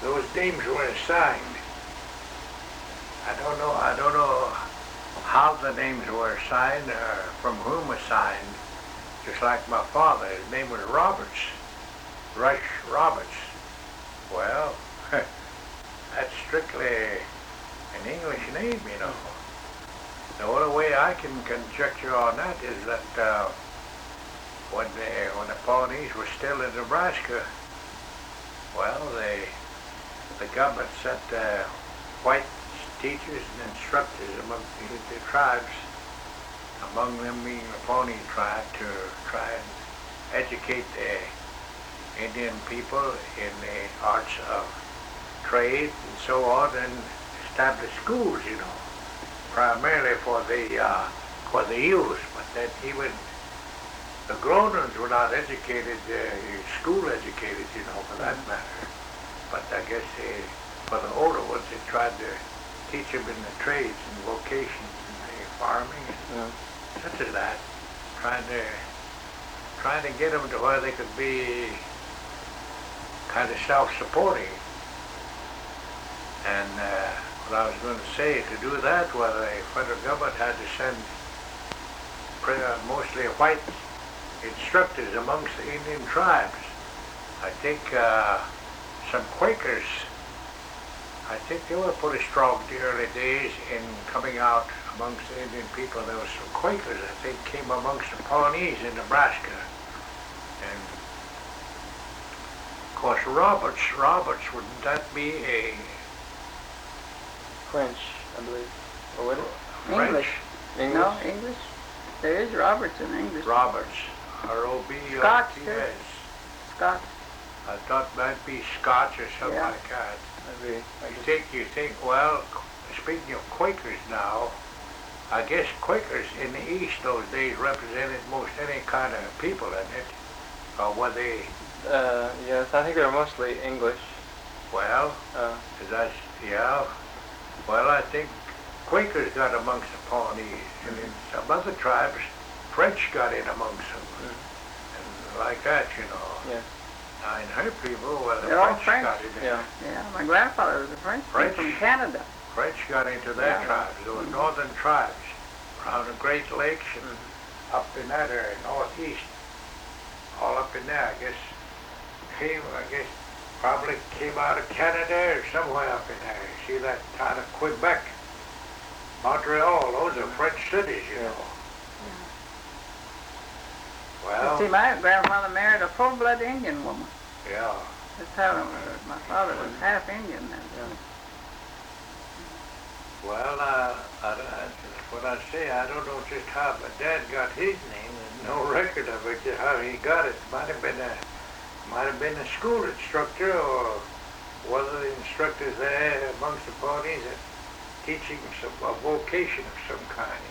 Those names were assigned. I don't know how the names were assigned or from whom assigned. Just like my father, his name was Roberts, Rush Roberts. Well, that's strictly an English name, you know. The only way I can conjecture on that is that when the Pawnees were still in Nebraska, well, the government sent white teachers and instructors among the tribes, among them being the Pawnee tribe, to try and educate the Indian people in the arts of trade and so on, and establish schools, you know, primarily for the youth, but then even the grown-ups were not educated, school educated, you know, for that matter. But I guess for the older ones, they tried to teach them in the trades and vocations and the farming and such as that, trying to get them to where they could be kind of self-supporting. And what I was going to say, to do that, well, the federal government had to send mostly white instructors amongst the Indian tribes. I think some Quakers, I think they were pretty strong in the early days in coming out amongst the Indian people. There were some Quakers, I think, came amongst the Pawnees in Nebraska. And of course, Roberts, wouldn't that be a French, I believe. Or what? French? English. English? No, English. There is Roberts in English. Roberts, R-O-B-O-T-S. Scotch, too. Scotch. I thought it might be Scotch or something Yeah. like that. Maybe. You think, well, speaking of Quakers now, I guess Quakers in the East those days represented most any kind of people in it. Or were they, Yes, I think they're mostly English. well, yeah. Well, I think Quakers got amongst the Pawnees, and in some other tribes, French got in amongst them. And like that, you know. Yeah. Now, in her people, well, the They're all French got French. in Yeah. there. Yeah, my grandfather was a Frenchman from Canada. French got into their Yeah. tribes. There were northern tribes around the Great Lakes and up in that area, northeast, all up in there. Probably came out of Canada or somewhere up in there. You see that town of Quebec, Montreal, those are French cities, you know. Well, See, my grandfather married a full-blood Indian woman. yeah. That's how my father was half Indian then. Well, that's what I say. I don't know just how my dad got his name. There's no record of it. Just how he got it might have been a school instructor, or one of the instructors there amongst the Pawnees that teaching a vocation of some kind.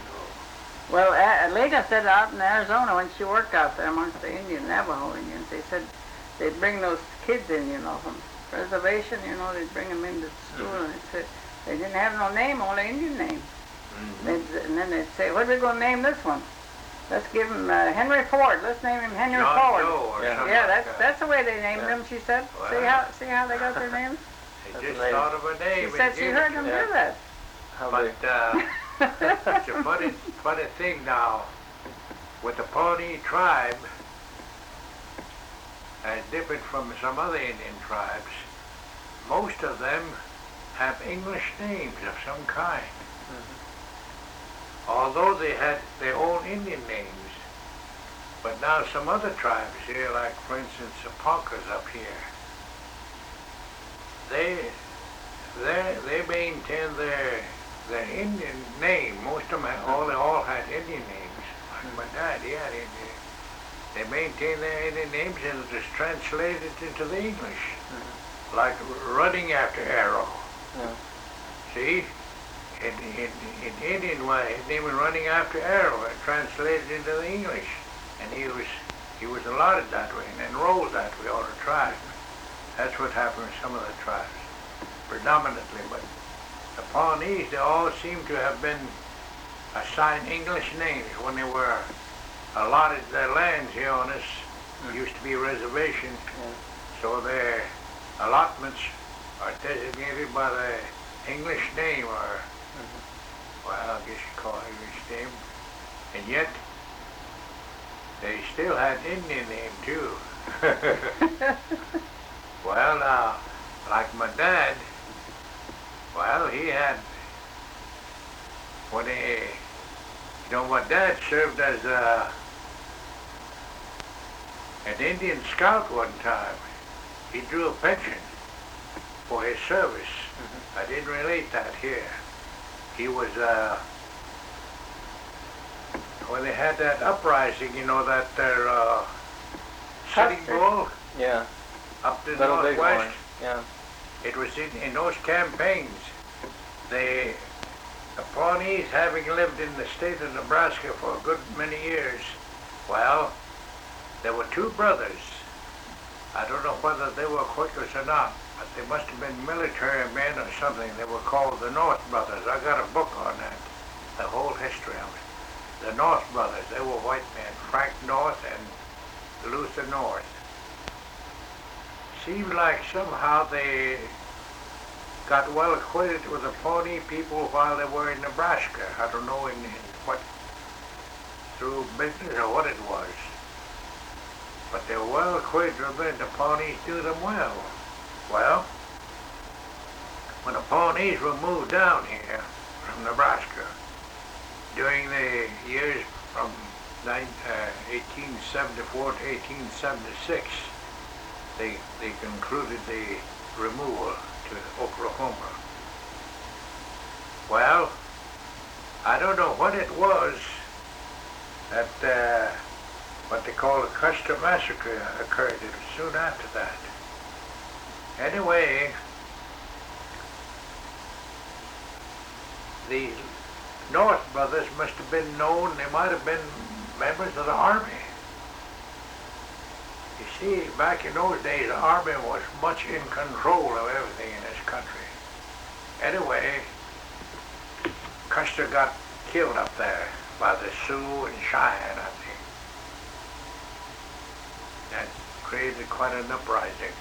Well, Lena said out in Arizona when she worked out there amongst the Indian, Navajo Indians, they said they'd bring those kids in, from reservation, they'd bring them into school, and they said they didn't have no name, only Indian name. And then they'd say, what are we going to name this one? Let's give him Henry Ford. Let's name him Henry Ford. Yeah, that's the way they named them, she said. Well, see how they got their names? They just thought of a name. She said she heard them do that. But it's a funny thing now. With the Pawnee tribe, as different from some other Indian tribes, most of them have English names of some kind. Although they had their own Indian names. But now some other tribes here, like for instance the Ponkas up here, they maintain their Indian name. Most of them all had Indian names. Like my dad, he had Indian. They maintain their Indian names and it is translated into the English. Like running after arrow. See? In Indian way, his name was Running After Arrow, and translated into the English. And he was allotted that way and enrolled that way on the tribe. That's what happened with some of the tribes, predominantly. But the Pawnees, they all seem to have been assigned English names when they were allotted their lands here on this. Used to be a reservation, so their allotments are designated by the English name, or well, I guess you call it English name, and yet they still had Indian name too. Well, now, like my dad, well, he had, my dad served as an Indian scout one time. He drew a pension for his service. I didn't relate that here. He was, when they had that uprising, that their Sitting Bull up to the northwest. It was in those campaigns. The Pawnees, having lived in the state of Nebraska for a good many years, well, there were two brothers. I don't know whether they were Quakers or not, but they must have been military men or something. They were called the North Brothers. I got a book on that, the whole history of it. The North Brothers, they were white men, Frank North and Luther North. Seemed like somehow they got well acquainted with the Pawnee people while they were in Nebraska. I don't know in what, through business or what it was. But they were well acquainted with them, and the Pawnees knew them well. Well, when the Pawnees were moved down here from Nebraska during the years from 1874 to 1876, they concluded the removal to Oklahoma. Well, I don't know what it was that what they call a Custer Massacre occurred. It was soon after that. Anyway, the North Brothers must have been known, they might have been members of the Army. You see, back in those days, the Army was much in control of everything in this country. Anyway, Custer got killed up there by the Sioux and Cheyenne, I think. That created quite an uprising.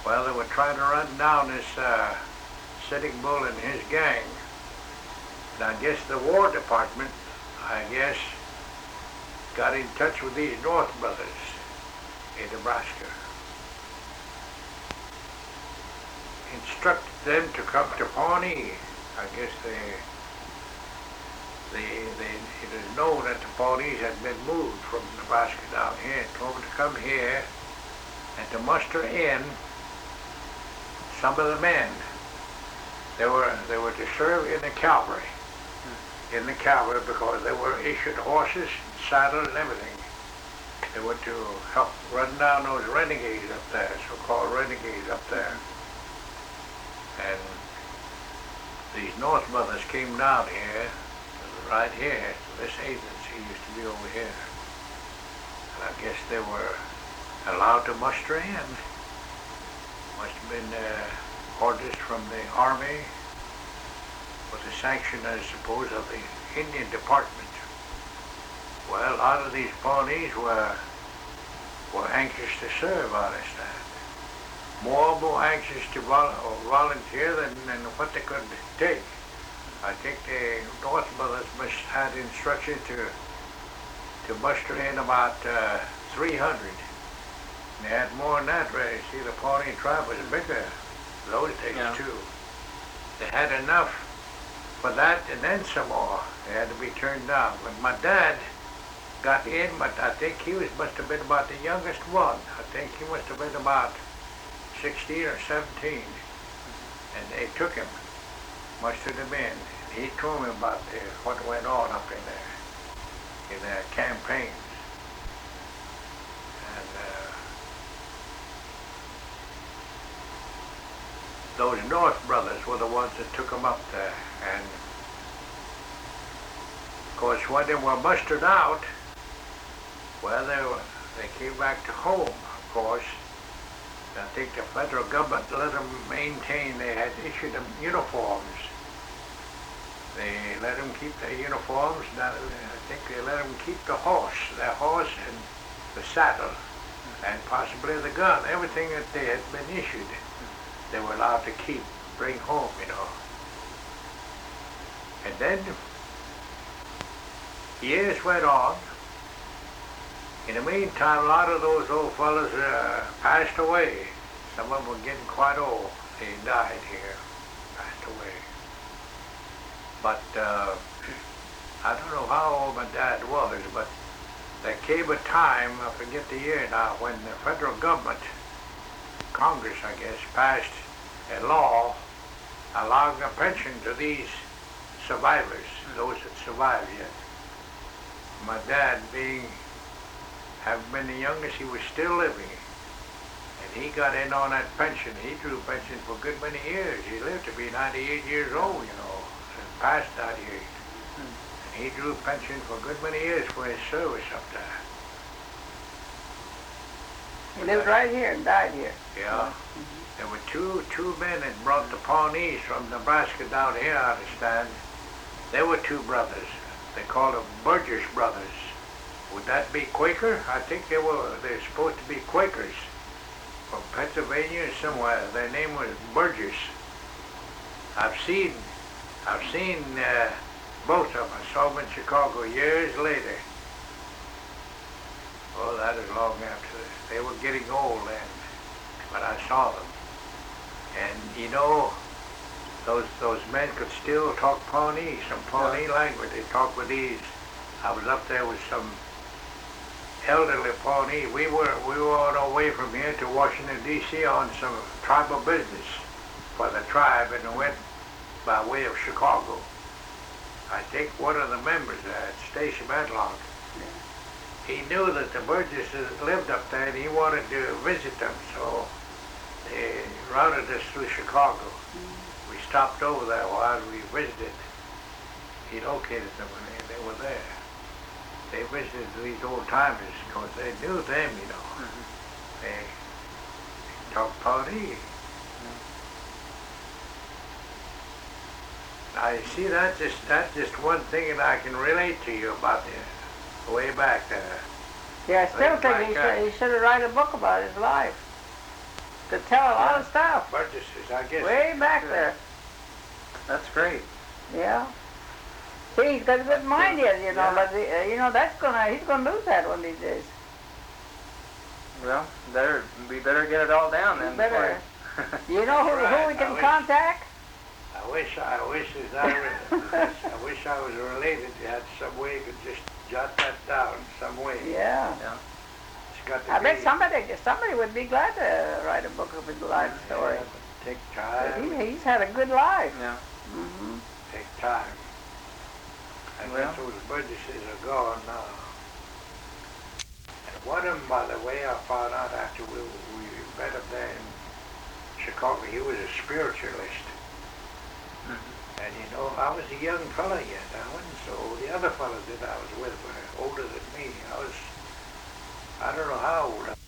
Well, they were trying to run down this Sitting Bull and his gang. And I guess the War Department, got in touch with these North Brothers in Nebraska. Instructed them to come to Pawnee. I guess it is known that the Pawnees had been moved from Nebraska down here and told them to come here and to muster in some of the men. They were to serve in the cavalry. In the cavalry because they were issued horses, saddles, and everything. They were to help run down those renegades up there, so-called renegades up there. And these North brothers came down here, right here. This agency used to be over here. And I guess they were allowed to muster in. Must have been orders from the Army with the sanction, I suppose, of the Indian Department. Well, a lot of these Pawnees were anxious to serve, I understand. More anxious to volunteer than what they could take. I think the North brothers must had instruction to muster in about 300. And they had more than that, right? See, the Pawnee tribe was bigger those days, too. They had enough for that and then some more. They had to be turned down. But my dad got in, but I think he must have been about the youngest one. I think he must have been about 16 or 17. And they took him, mustered him in. He told me about what went on up in their campaigns. And those North brothers were the ones that took him up there. And of course, when they were mustered out, well, they came back to home, of course. I think the federal government let them maintain, they had issued them uniforms. They let them keep their uniforms. Now, I think they let them keep their horse and the saddle, and possibly the gun. Everything that they had been issued, they were allowed to keep, bring home, And then years went on. In the meantime, a lot of those old fellas passed away. Some of them were getting quite old. They died here, passed away. But I don't know how old my dad was, but there came a time, I forget the year now, when the federal government, Congress, I guess, passed a law allowing a pension to these survivors, those that survived yet. My dad having been the youngest, he was still living. And he got in on that pension. He drew pension for a good many years. He lived to be 98 years old, and past 98. And he drew pension for a good many years for his service up there. He lived right here and died here. Yeah. There were two men that brought the Pawnees from Nebraska down here, I understand. They were two brothers. They called them Burgess brothers. Would that be Quaker? I think they're supposed to be Quakers from Pennsylvania or somewhere. Their name was Burgess. I've seen both of them. I saw them in Chicago years later. Oh, that is long after this. They were getting old then, but I saw them. And those men could still talk Pawnee, some Pawnee language. They talked with these. I was up there with some elderly Pawnee. We were on our way from here to Washington, D.C. on some tribal business for the tribe, and went by way of Chicago. I think one of the members at Station Matlock, he knew that the Burgesses lived up there, and he wanted to visit them, so they routed us through Chicago. We stopped over there while we visited. He located them, and they were there. They visited these old timers because they knew them, They talked Pawnee. I see that's just one thing that I can relate to you about the way back there. Yeah, I still think he should have written a book about his life to tell a lot of stuff. Burgesses, I guess. Way back there. That's great. Yeah. See, he's got a good mind yet, but he's gonna lose that one of these days. Well, we better get it all down then. Better. You know who we can contact? I wish I was related. You had some way you could just jot that down some way. Yeah. It's got to I be. bet somebody would be glad to write a book of his life story. Take But time. he's had a good life. Yeah. Mm-hmm. Take time. I Well. guess those Burgesses are gone now. And one of them, by the way, I found out after we met him there in Chicago, he was a spiritualist. Mm-hmm. And you know, I was a young fella yet. I wasn't so old. The other fellas that I was with were older than me. I don't know how old I